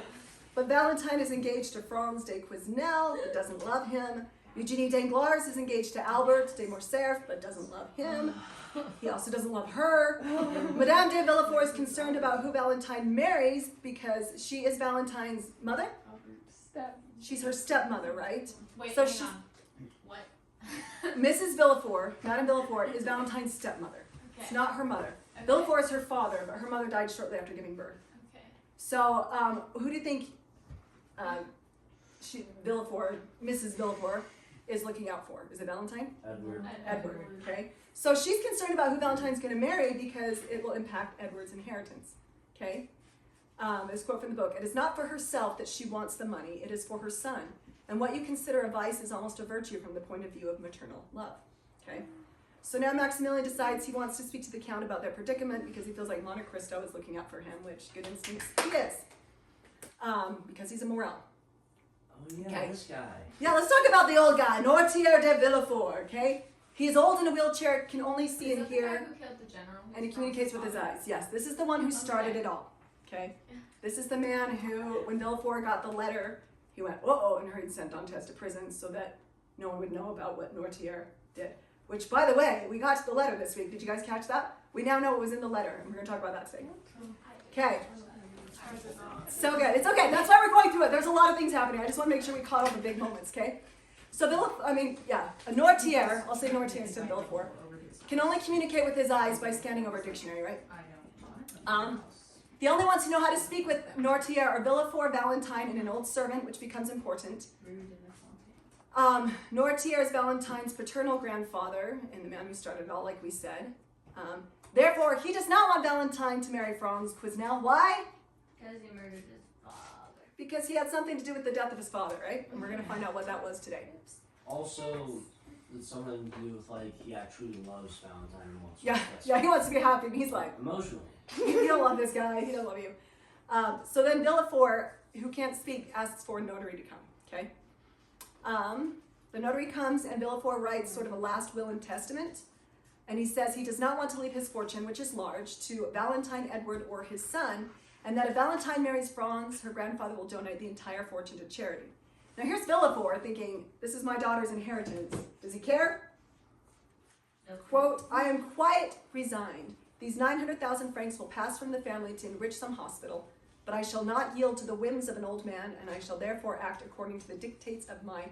but Valentine is engaged to Franz de Quesnel, but doesn't love him. Eugenie Danglars is engaged to Albert de Morcerf, but doesn't love him. He also doesn't love her. Madame de Villefort is concerned about who Valentine marries because she is Valentine's mother. She's her stepmother, right? Wait, so hang she's, on. What? Mrs. Villefort, Madame Villefort, is Valentine's stepmother. Okay. It's not her mother. Okay. Villefort is her father, but her mother died shortly after giving birth. Okay. So, who do you think Mrs. Villefort, is looking out for? Is it Valentine? Edward. Okay. So she's concerned about who Valentine's going to marry because it will impact Edward's inheritance. Okay. This quote from the book: "It is not for herself that she wants the money, it is for her son. And what you consider a vice is almost a virtue from the point of view of maternal love." Okay. So now Maximilian decides he wants to speak to the Count about their predicament because he feels like Monte Cristo is looking out for him, which good instincts he is. Because he's a Morel. Oh yeah, Okay. this guy. Yeah, let's talk about the old guy, Noirtier de Villefort, okay? He is old in a wheelchair, can only see and hear, Is that the guy who killed the general? and he communicates with his eyes. Yes, this is the one who started it all, okay? This is the man who, when Villefort got the letter, he went, uh-oh, and heard sent Dantes to prison so that no one would know about what Noirtier did. Which, by the way, we got to the letter this week. Did you guys catch that? We now know what was in the letter, and we're going to talk about that today. Okay. So good. It's okay. That's why we're going through it. There's a lot of things happening. I just want to make sure we caught all the big moments, okay? So a Noirtier, I'll say Noirtier instead of Villefort, can only communicate with his eyes by scanning over a dictionary, right? The only ones who know how to speak with Noirtier are Villefort, Valentine, and an old servant, which becomes important. Noirtier is Valentine's paternal grandfather, and the man who started it all, like we said. Therefore, he does not want Valentine to marry Franz Quesnel. Why? Because he murdered his father. Because he had something to do with the death of his father, right? And we're going to find out what that was today. Also, it's something to do with like he truly loves Valentine and wants. Yeah, he wants to be happy, and he's like, emotionally. you don't love this guy. He doesn't love you. So then Villefort, who can't speak, asks for a notary to come. Okay. The notary comes, and Villefort writes sort of a last will and testament. And he says he does not want to leave his fortune, which is large, to Valentine, Edward, or his son, and that if Valentine marries Franz, her grandfather will donate the entire fortune to charity. Now here's Villefort thinking, this is my daughter's inheritance. Does he care? No. Quote, "I am quite resigned. These 900,000 francs will pass from the family to enrich some hospital, but I shall not yield to the whims of an old man, and I shall therefore act according to the dictates of my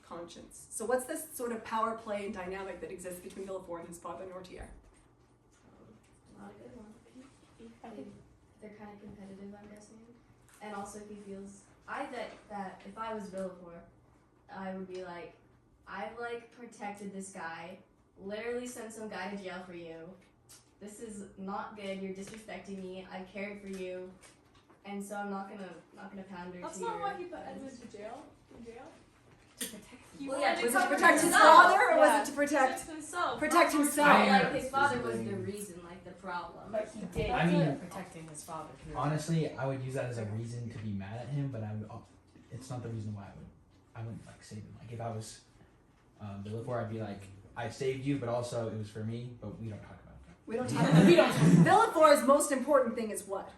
conscience. So what's this sort of power play and dynamic that exists between Villefort and his father Nortier? Not a good one. They're kind of competitive, I'm guessing. And also he feels, I bet that if I was Villefort, I would be like, I've like protected this guy, literally sent some guy to jail for you. This is not good, you're disrespecting me, I've cared for you, and so I'm not gonna pander That's to not your why he put friends. Edmund to jail. In jail. To protect He well, wanted yeah, Was to it to cover protect his himself. father, or Yeah. was it to protect himself. protect Well, himself? like his father was the reason, like the problem. But he did. I mean, protecting his father. Too. honestly, I would use that as a reason to be mad at him, but I would. It's not the reason why I wouldn't like save him. Like if I was Villefort, I'd be like, I saved you, but also it was for me. But we don't talk about that. We don't talk about Villefort's most important thing is what?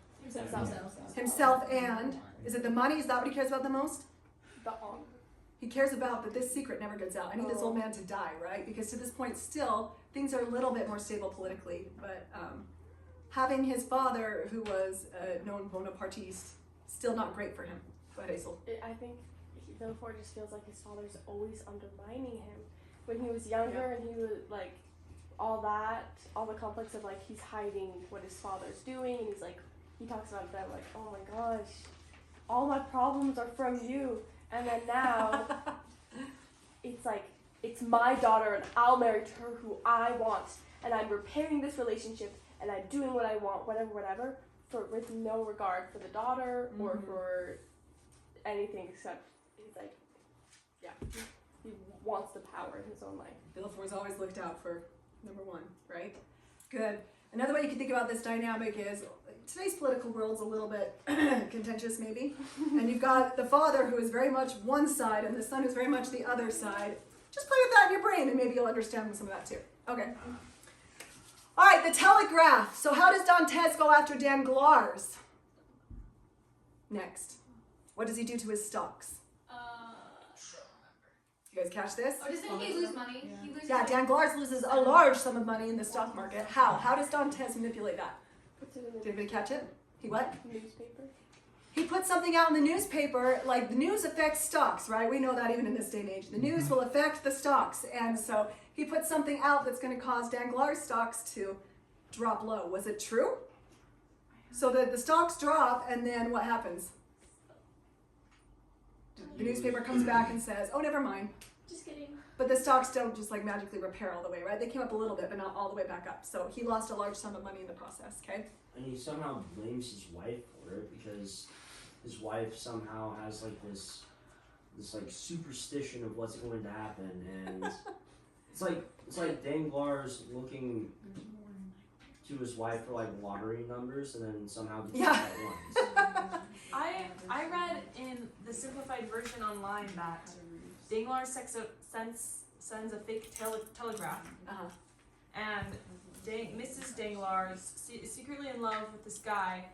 Himself and is it the money? Is that what he cares about the most? The honor. He cares about that this secret never gets out. I need this old man to die, right? Because to this point, still things are a little bit more stable politically. But having his father, who was a known Bonapartiste, still not great for him. Go ahead, Hazel. I think Villefort just feels like his father's always undermining him. When he was younger and he was like, all the conflicts of like he's hiding what his father's doing, and he's like, he talks about that like, oh my gosh, all my problems are from you. And then now, it's like, it's my daughter and I'll marry her who I want. And I'm repairing this relationship and I'm doing what I want, whatever, with no regard for the daughter or for anything except, he's like, yeah, he wants the power in his own life. Villefort's always looked out for number one, right? Good. Another way you can think about this dynamic is today's political world's a little bit contentious, maybe. And you've got the father who is very much one side and the son who's very much the other side. Just play with that in your brain and maybe you'll understand some of that too. Okay. All right, the telegraph. So how does Dantes go after Danglars? Next. What does he do to his stocks? You guys catch this? Oh, doesn't he lose money? Yeah. He loses Yeah, money. Danglars loses a large sum of money in the stock market. How? How does Dantes manipulate that? Did anybody catch it? He what? Newspaper. He puts something out in the newspaper, like the news affects stocks, right? We know that even in this day and age. The news will affect the stocks. And so he puts something out that's going to cause Danglars stocks to drop low. Was it true? So the stocks drop, and then what happens? The newspaper comes back and says, oh, never mind. Just kidding. But the stocks don't just like magically repair all the way, right? They came up a little bit, but not all the way back up. So he lost a large sum of money in the process, okay? And he somehow blames his wife for it because his wife somehow has like this like superstition of what's going to happen, and it's like Danglars looking to his wife for like lottery numbers, and then somehow gets the right ones. I read in the simplified version online that Danglars sends a fake telegraph, and Mrs. Danglars is secretly in love with this guy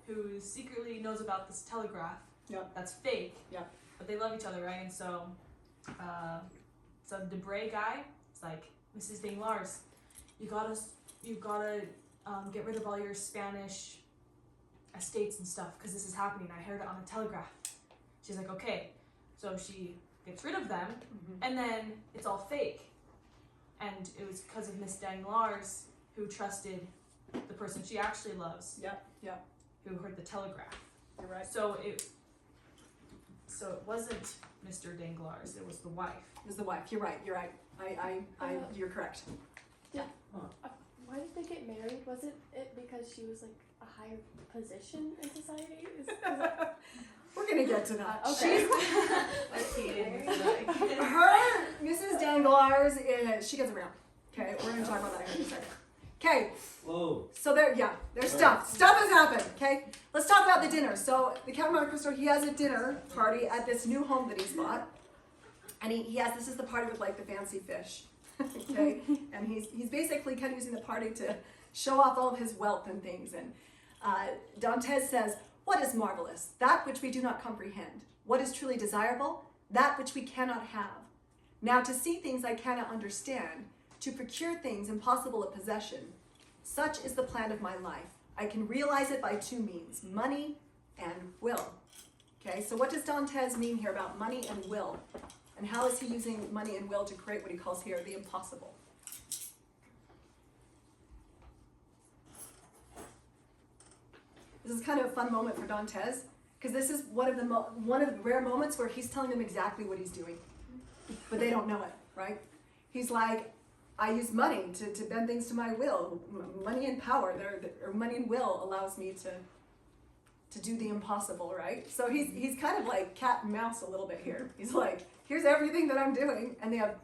who secretly knows about this telegraph that's fake, but they love each other, right? And so some Debray guy is like, Mrs. Danglars, you gotta get rid of all your Spanish estates and stuff because this is happening. I heard it on the telegraph. She's like, okay. So she gets rid of them, and then it's all fake. And it was because of Miss Danglars who trusted the person she actually loves. Who heard the telegraph. You're right. So it wasn't Mr. Danglars. It was the wife. It was the wife. You're right. You're right. You're correct. Why did they get married? Was it because she was like a higher position in society? We're gonna get to that. Okay. Her, Mrs. Danglars, she gets around. Okay, we're gonna talk about that in a second. Okay. Whoa. So there's stuff. Stuff has happened. Okay. Let's talk about the dinner. So the Count of Monte Cristo, he has a dinner party at this new home that he's bought, and this is the party with like the fancy fish. Okay, and he's basically kind of using the party to show off all of his wealth and things. And Dantes says, what is marvelous? That which we do not comprehend. What is truly desirable? That which we cannot have. Now to see things I cannot understand, to procure things impossible of possession. Such is the plan of my life. I can realize it by two means, money and will. Okay, so what does Dantes mean here about money and will? And how is he using money and will to create what he calls here the impossible? This is kind of a fun moment for Dantes, because this is one of the rare moments where he's telling them exactly what he's doing, but they don't know it, right? He's like, I use money to bend things to my will. Money and power, or money and will allows me to do the impossible, right? So he's kind of like cat and mouse a little bit here. He's like, here's everything that I'm doing, and they have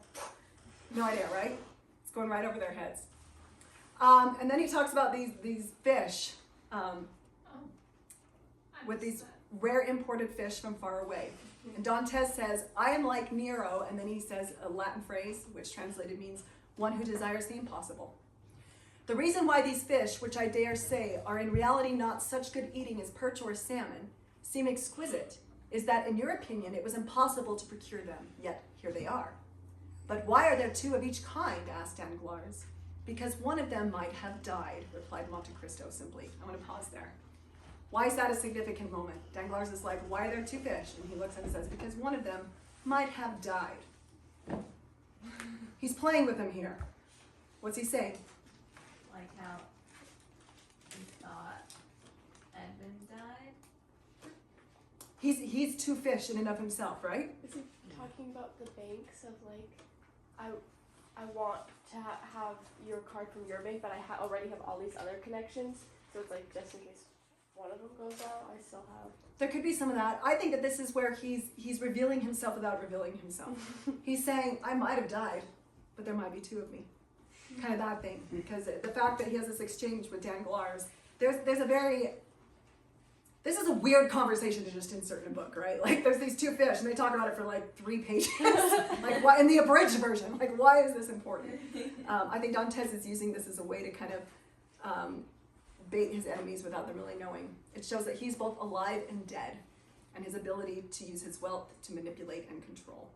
no idea, right? It's going right over their heads. And then he talks about these fish, with these rare imported fish from far away. And Dantes says, I am like Nero, and then he says a Latin phrase, which translated means one who desires the impossible. The reason why these fish, which I dare say are in reality not such good eating as perch or salmon, seem exquisite, is that in your opinion it was impossible to procure them, yet here they are. But why are there two of each kind, asked Danglars. Because one of them might have died, replied Monte Cristo simply. I'm going to pause there. Why is that a significant moment? Danglars is like, why are there two fish? And he looks and says, because one of them might have died. He's playing with him here. What's he saying? Like how he thought Edmund died. He's two fish in and of himself, right? Is he talking about the banks of like, I want to have your card from your bank, but I already have all these other connections, so it's like just in case one of them goes out, I still have. There could be some of that. I think that this is where he's revealing himself without revealing himself. He's saying, I might have died, but there might be two of me. Kind of that thing. Because the fact that he has this exchange with Danglars, there's a very, this is a weird conversation to just insert in a book, right? Like there's these two fish and they talk about it for like 3 pages. Like why, in the abridged version, like why is this important? I think Dantes is using this as a way to kind of bait his enemies without them really knowing. It shows that he's both alive and dead, and his ability to use his wealth to manipulate and control.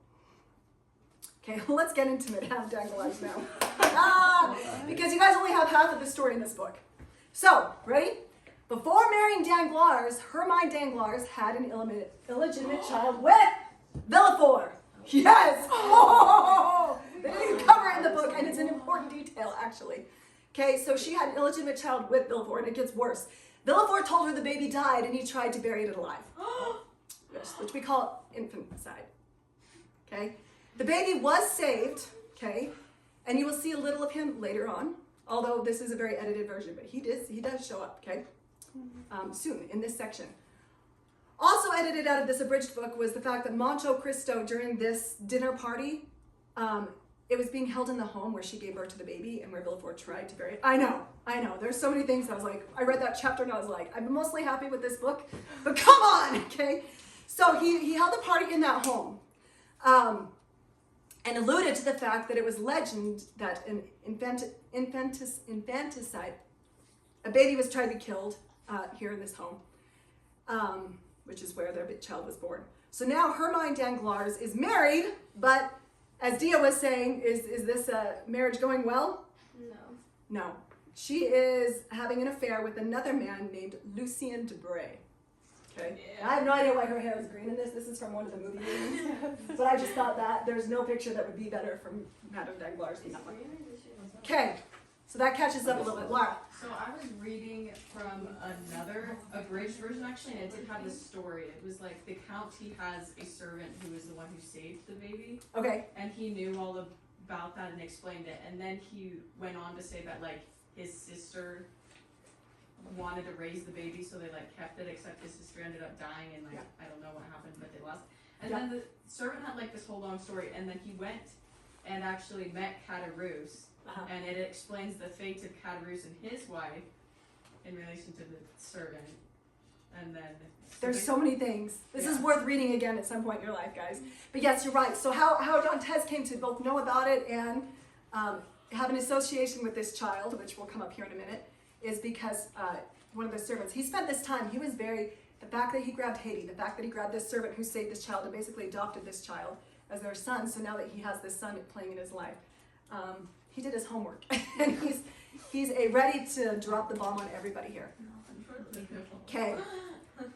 Okay, let's get into Madame Danglars now. Because you guys only have half of the story in this book. So, ready? Before marrying Danglars, Hermine Danglars had an illegitimate child with Villefort. Yes! Oh! They didn't even cover it in the book, and it's an important detail, actually. Okay, so she had an illegitimate child with Villefort, and it gets worse. Villefort told her the baby died, and he tried to bury it alive. Yes, which we call infanticide. Okay? The baby was saved, okay? And you will see a little of him later on, although this is a very edited version, but he does show up, okay? Soon, in this section. Also edited out of this abridged book was the fact that Monte Cristo, during this dinner party, it was being held in the home where she gave birth to the baby and where Villefort tried to bury it. I know. There's so many things I was like, I read that chapter and I was like, I'm mostly happy with this book, but come on, okay? So he held the party in that home and alluded to the fact that it was legend that an infanticide, a baby was tried to be killed here in this home, which is where their child was born. So now Hermine Danglars is married, but as Dia was saying, is this marriage going well? No. She is having an affair with another man named Lucien Debray. Okay? Yeah. I have no idea why her hair is green in this. This is from one of the movie movies. But I just thought that there's no picture that would be better from Madame Danglars than that one. Okay. So that catches up a little bit. Laura. So I was reading from another abridged version actually, and it did have this story. It was like the Count, he has a servant who is the one who saved the baby. Okay. And he knew all about that and explained it. And then he went on to say that like his sister wanted to raise the baby, so they like kept it, except his sister ended up dying and like I don't know what happened, but they lost. And then the servant had like this whole long story, and then he went and actually met Caderousse. And it explains the fate of Caderousse and his wife in relation to the servant. And then there's so many things. This is worth reading again at some point in your life, guys. But yes, you're right. So how Dantes came to both know about it and have an association with this child, which will come up here in a minute, is because one of the servants, he spent this time, he was the fact that he grabbed Haiti, the fact that he grabbed this servant who saved this child and basically adopted this child as their son, so now that he has this son playing in his life, he did his homework, and he's ready to drop the bomb on everybody here. Okay,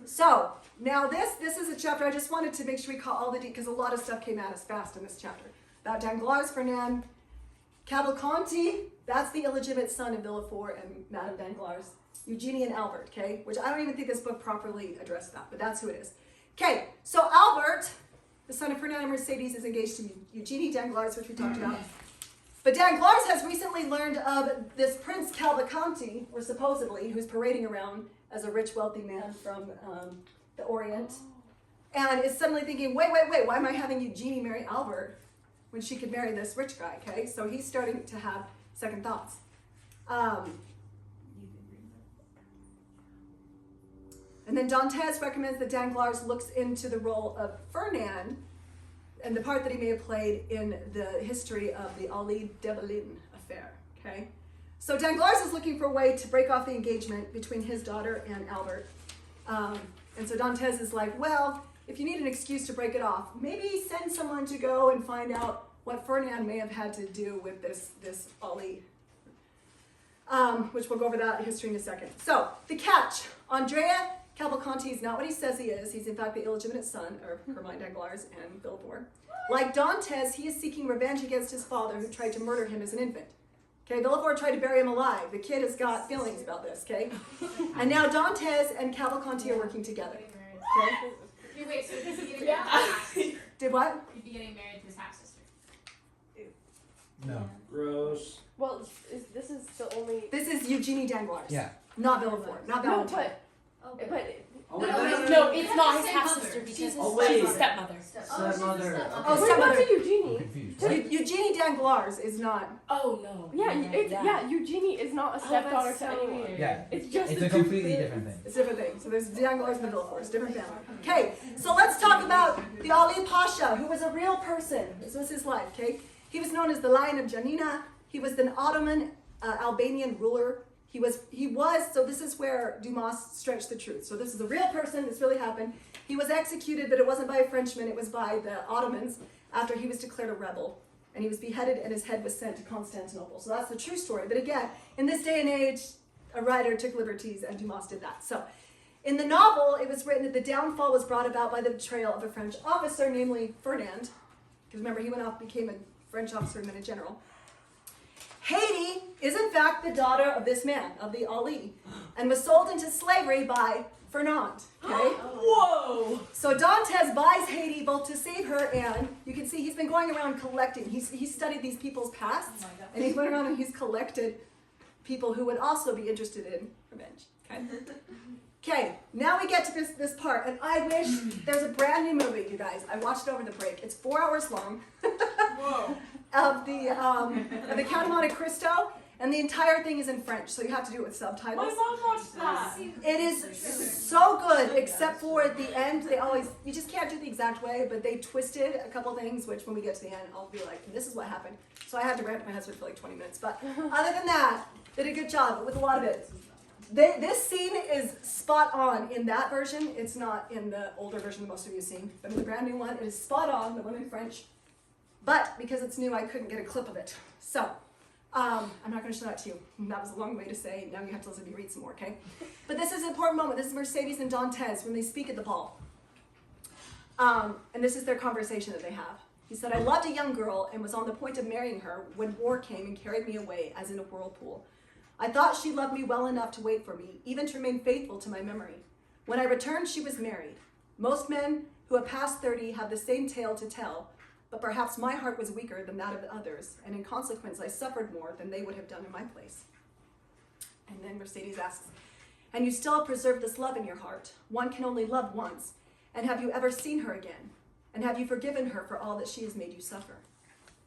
So, now this is a chapter, I just wanted to make sure we caught all the because a lot of stuff came at us fast in this chapter. About Danglars, Fernand, Cavalcanti, that's the illegitimate son of Villefort and Madame Danglars, Eugenie and Albert, okay? Which I don't even think this book properly addressed that, but that's who it is. Okay, so Albert, the son of Fernand and Mercedes, is engaged to Eugenie Danglars, which we talked about. But Danglars has recently learned of this Prince Cavalcanti, or supposedly, who's parading around as a rich, wealthy man from the Orient, and is suddenly thinking, wait, why am I having Eugenie marry Albert when she could marry this rich guy, okay? So he's starting to have second thoughts. And then Dantes recommends that Danglars looks into the role of Fernand and the part that he may have played in the history of the Ali Debelin affair, okay? So Danglars is looking for a way to break off the engagement between his daughter and Albert. And so Dantes is like, well, if you need an excuse to break it off, maybe send someone to go and find out what Fernand may have had to do with this Ali. Which we'll go over that history in a second. So, the catch. Andrea Cavalcanti is not what he says he is. He's in fact the illegitimate son of Hermine Danglars and Villefort. Like Dantes, he is seeking revenge against his father who tried to murder him as an infant. Okay, Villefort tried to bury him alive. The kid has got feelings about this, okay? And now Dantes and Cavalcanti are working together. Okay? Wait, so he's getting married to his half-sister. Did what? He'd be getting married to his half-sister. No. Gross. Well, this is the only. This is Eugenie Danglars. Yeah. Not Villefort. Not No, Valentine. no, it's not his half sister because she's his stepmother. Stepmother. Oh, Wait, stepmother. what's a Eugenie? Confused. Eugenie Danglars is not. Oh no. Yeah, Eugenie is not a stepdaughter to anyone. Yeah. It's just It's a completely different thing. It's a different thing. So there's Danglars and the Villeforts, different family. Okay, so let's talk about the Ali Pasha, who was a real person. This was his life, okay? He was known as the Lion of Janina. He was an Ottoman Albanian ruler. He was, so this is where Dumas stretched the truth. So this is a real person, this really happened. He was executed, but it wasn't by a Frenchman, it was by the Ottomans after he was declared a rebel. And he was beheaded and his head was sent to Constantinople. So that's the true story. But again, in this day and age, a writer took liberties and Dumas did that. So in the novel, it was written that the downfall was brought about by the betrayal of a French officer, namely Fernand. Because remember, he went off, became a French officer and then a general. Haiti is in fact the daughter of this man, of the Ali, and was sold into slavery by Fernand. Okay? Whoa! So Dantes buys Haiti both to save her and, you can see he's been going around collecting. He's studied these people's pasts, and he's went around and he's collected people who would also be interested in revenge. Okay? Okay, now we get to this part, and I wish there's a brand new movie, you guys. I watched it over the break. It's 4 hours long. Whoa. of the Count of Monte Cristo, and the entire thing is in French, so you have to do it with subtitles. My mom watched that. It is so good, except for at the end, you just can't do it the exact way, but they twisted a couple things, which when we get to the end, I'll be like, this is what happened. So I had to rant to my husband for like 20 minutes, but other than that, they did a good job with a lot of it. This scene is spot on in that version. It's not in the older version that most of you have seen, but in the brand new one, it is spot on, the one in French. But because it's new, I couldn't get a clip of it. So, I'm not going to show that to you. That was a long way to say, now you have to listen to me read some more, okay? But this is an important moment. This is Mercedes and Dantes when they speak at the ball. And this is their conversation that they have. He said, I loved a young girl and was on the point of marrying her when war came and carried me away as in a whirlpool. I thought she loved me well enough to wait for me, even to remain faithful to my memory. When I returned, she was married. Most men who have passed 30 have the same tale to tell, but perhaps my heart was weaker than that of others, and in consequence I suffered more than they would have done in my place. And then Mercedes asks, and you still have preserved this love in your heart. One can only love once. And have you ever seen her again? And have you forgiven her for all that she has made you suffer?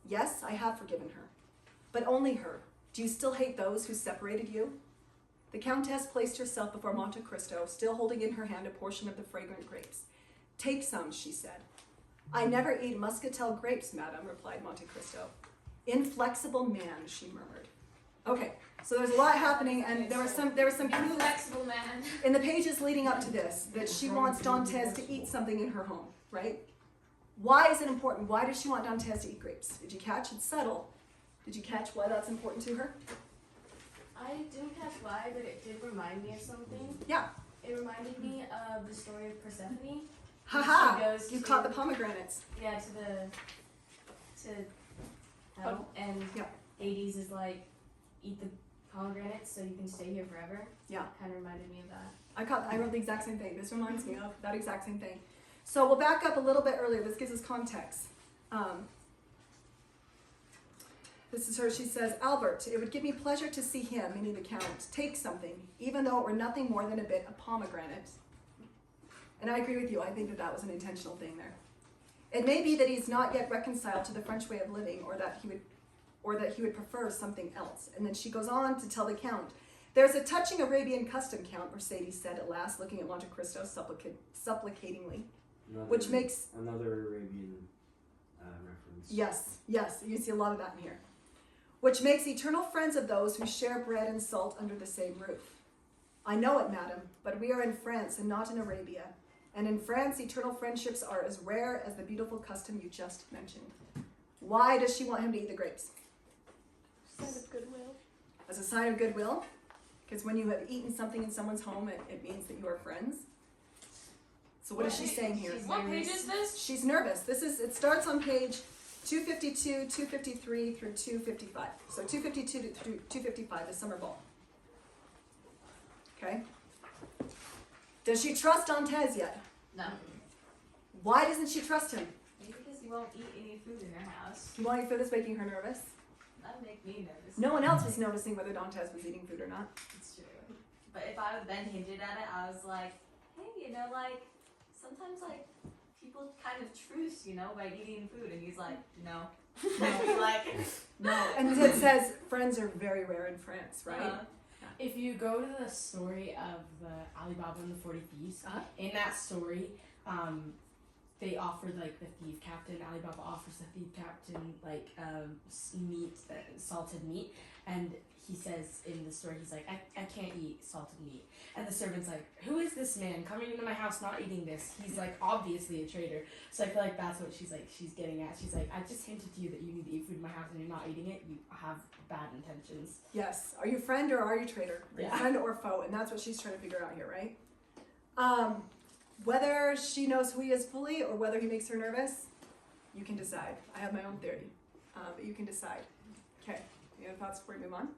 Yes, I have forgiven her, but only her. Do you still hate those who separated you? The Countess placed herself before Monte Cristo, still holding in her hand a portion of the fragrant grapes. Take some, she said. I never eat muscatel grapes, madam, replied Monte Cristo. Inflexible man, she murmured. Okay, so there's a lot happening, and there was some clues Flexible man. in the pages leading up to this that she wants Dantes to eat something in her home, right? Why is it important? Why does she want Dantes to eat grapes? Did you catch? It's subtle. Did you catch why that's important to her? I didn't catch why, but it did remind me of something. Yeah. It reminded me of the story of Persephone. Haha! She goes You to- caught the pomegranates. Yeah, to hell, and Yeah. Hades is like, eat the pomegranates so you can stay here forever. Yeah. Kind of reminded me of that. I wrote the exact same thing. This reminds me of that exact same thing. So we'll back up a little bit earlier. This gives us context. This is her. She says, Albert, it would give me pleasure to see him, meaning the Count, take something, even though it were nothing more than a bit of pomegranate. And I agree with you. I think that that was an intentional thing there. It may be that he's not yet reconciled to the French way of living, or that he would prefer something else. And then she goes on to tell the Count, there's a touching Arabian custom, Count, Mercedes said at last, looking at Monte Cristo supplicatingly. Which makes another Arabian reference. Yes, you see a lot of that in here. Which makes eternal friends of those who share bread and salt under the same roof. I know it, madam, but we are in France and not in Arabia. And in France, eternal friendships are as rare as the beautiful custom you just mentioned. Why does she want him to eat the grapes? Sign of goodwill. As a sign of goodwill? Because when you have eaten something in someone's home, it means that you are friends. So what is she saying here? What page is this? She's nervous. It starts on page 252, 253 through 255. So 252 through 255 is Summer Ball. Okay? Does she trust Dantes yet? No. Why doesn't she trust him? Maybe because you won't eat any food in her house. You want to feel this making her nervous? That'd make me nervous. No one else was noticing whether Dantes was eating food or not. It's true. But if I would then hinted at it, I was like, hey, sometimes people kind of truce, by eating food, and he's like, no. He's like, no. And it says friends are very rare in France, right? If you go to the story of the Alibaba and the 40 Thieves, in that story, they offered the thief captain. Alibaba offers the thief captain meat, salted meat, and he says in the story, he's like, I can't eat salted meat. And the servant's like, who is this man coming into my house not eating this? He's obviously a traitor. So I feel like that's what she's getting at. She's like, I just hinted to you that you need to eat food in my house and you're not eating it. You have bad intentions. Yes. Are you friend or are you traitor? Are you friend or foe? And that's what she's trying to figure out here, right? Whether she knows who he is fully or whether he makes her nervous, you can decide. I have my own theory, but you can decide. Okay. Any other thoughts before we move on?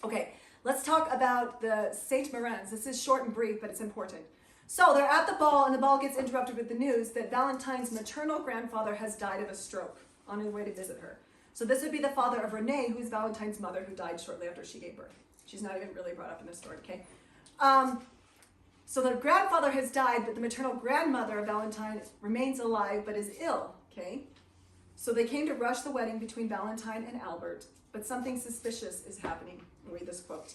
Okay, let's talk about the Saint Marins. This is short and brief, but it's important. So they're at the ball, and the ball gets interrupted with the news that Valentine's maternal grandfather has died of a stroke on his way to visit her. So this would be the father of Renee, who's Valentine's mother, who died shortly after she gave birth. She's not even really brought up in this story, okay? So the grandfather has died, but the maternal grandmother of Valentine remains alive, but is ill, okay? So they came to rush the wedding between Valentine and Albert, but something suspicious is happening. I'll read this quote.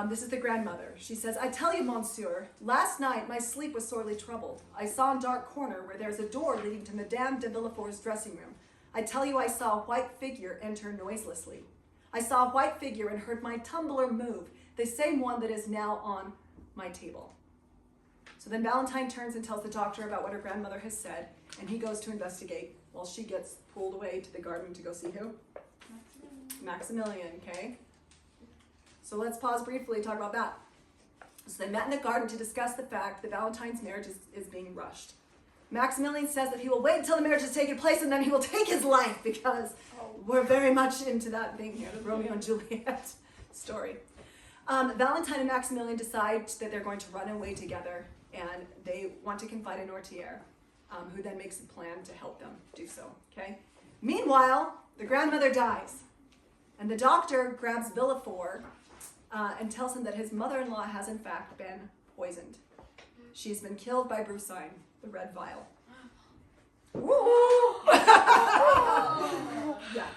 This is the grandmother. She says, I tell you, monsieur, last night my sleep was sorely troubled. I saw in a dark corner where there's a door leading to Madame de Villefort's dressing room. I tell you, I saw a white figure enter noiselessly. I saw a white figure and heard my tumbler move, the same one that is now on my table. So then Valentine turns and tells the doctor about what her grandmother has said, and he goes to investigate while she gets pulled away to the garden to go see who? Maximilian, okay? So let's pause briefly and talk about that. So they met in the garden to discuss the fact that Valentine's marriage is being rushed. Maximilian says that he will wait until the marriage has taken place and then he will take his life because we're very much into that thing here, the Romeo and Juliet story. Valentine and Maximilian decide that they're going to run away together and they want to confide in Nortier, who then makes a plan to help them do so, okay? Meanwhile, the grandmother dies. And the doctor grabs Villefort and tells him that his mother-in-law has in fact been poisoned. She's been killed by brucine, the red vial. Yeah.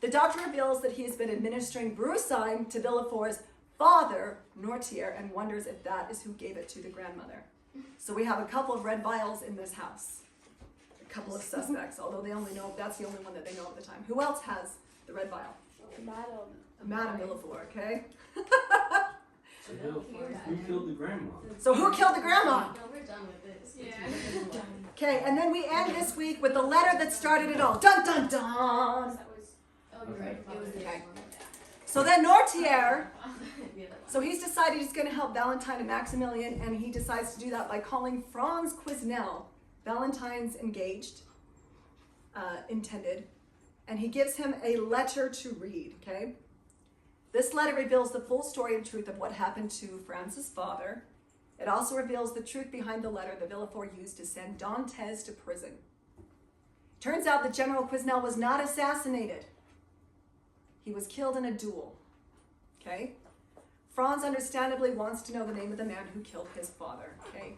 The doctor reveals that he has been administering brucine to Villefort's father, Nortier, and wonders if that is who gave it to the grandmother. So we have a couple of red vials in this house. A couple of suspects, although that's the only one that they know at the time. Who else has the red vial? Madame Villefort, okay? So who killed the grandma? So who killed the grandma? No, we're done with this. Yeah. Okay, and then we end this week with the letter that started it all. Dun dun dun! Oh, you're right. It was the Okay. one. So then Nortier, so he's decided he's going to help Valentine and Maximilian, and he decides to do that by calling Franz Quesnel, Valentine's intended, and he gives him a letter to read, okay? This letter reveals the full story and truth of what happened to Franz's father. It also reveals the truth behind the letter that Villefort used to send Dantes to prison. Turns out that General Quesnel was not assassinated. He was killed in a duel, okay? Franz understandably wants to know the name of the man who killed his father, okay?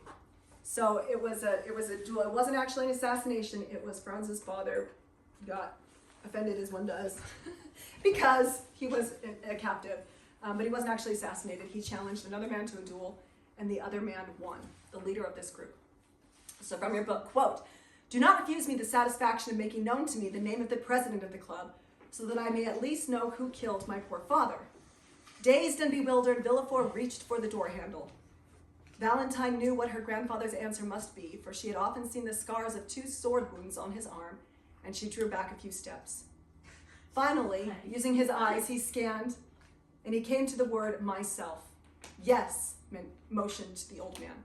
So it was a duel. It wasn't actually an assassination. It was Franz's father got offended, as one does, because he was a captive. But he wasn't actually assassinated. He challenged another man to a duel, and the other man won, the leader of this group. So from your book, quote, "Do not refuse me the satisfaction of making known to me the name of the president of the club, so that I may at least know who killed my poor father." Dazed and bewildered, Villefort reached for the door handle. Valentine knew what her grandfather's answer must be, for she had often seen the scars of 2 sword wounds on his arm, and she drew back a few steps. Finally, using his eyes, he scanned, and he came to the word myself. "Yes," motioned the old man.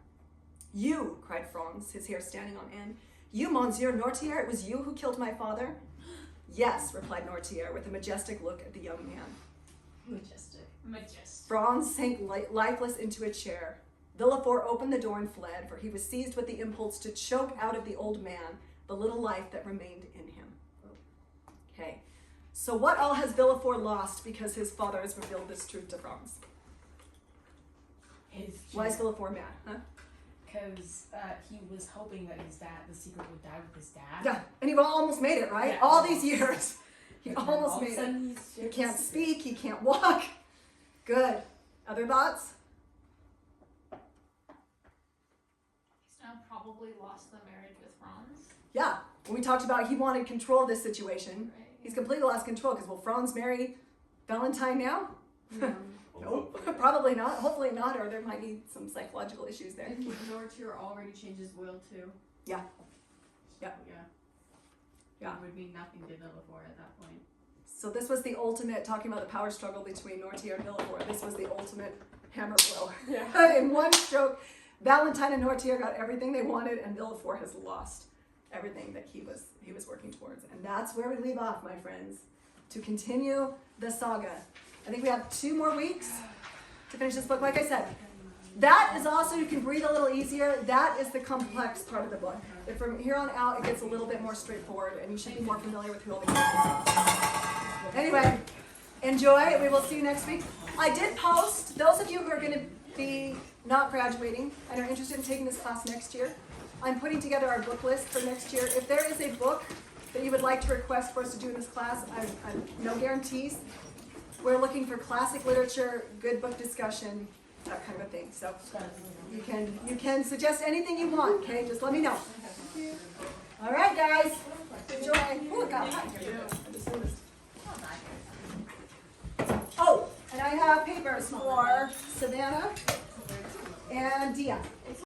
"You," cried Franz, his hair standing on end. "You, Monsieur Nortier, it was you who killed my father?" "Yes," replied Nortier, with a majestic look at the young man. Majestic. Franz sank lifeless into a chair. Villefort opened the door and fled, for he was seized with the impulse to choke out of the old man the little life that remained in him. Okay, so what all has Villefort lost because his father has revealed this truth to Franz? Why is Villefort mad? Huh? Because he was hoping that the secret would die with his dad. Yeah, and he almost made it, right? Yeah. All these years. He But then almost all of a made sudden it. he's He sharing can't the speak, he can't walk. Good. Other thoughts? He's now probably lost the marriage with Franz. Yeah. When we talked about he wanted control of this situation, Right. he's completely lost control because will Franz marry Valentine now? Oh, No, probably not. Hopefully not, or there might be some psychological issues there. And Nortier already changed his will too. Yeah. So, Yeah. yeah. It would mean nothing to Villefort at that point. So this was the ultimate, talking about the power struggle between Nortier and Villefort, this was the ultimate hammer blow. Yeah. In one stroke, Valentine and Nortier got everything they wanted, and Villefort has lost everything that he was working towards. And that's where we leave off, my friends, to continue the saga. I think we have 2 more weeks to finish this book. Like I said, that is also, you can breathe a little easier. That is the complex part of the book. If from here on out, it gets a little bit more straightforward, and you should be more familiar with who all the characters are. Anyway, enjoy. We will see you next week. I did post, those of you who are going to be not graduating and are interested in taking this class next year, I'm putting together our book list for next year. If there is a book that you would like to request for us to do in this class, I'm no guarantees. We're looking for classic literature, good book discussion, that kind of a thing. So you can suggest anything you want, okay? Just let me know. All right, guys. Enjoy. Oh, it got hot here. I just noticed. Oh, and I have papers for Savannah and Dia.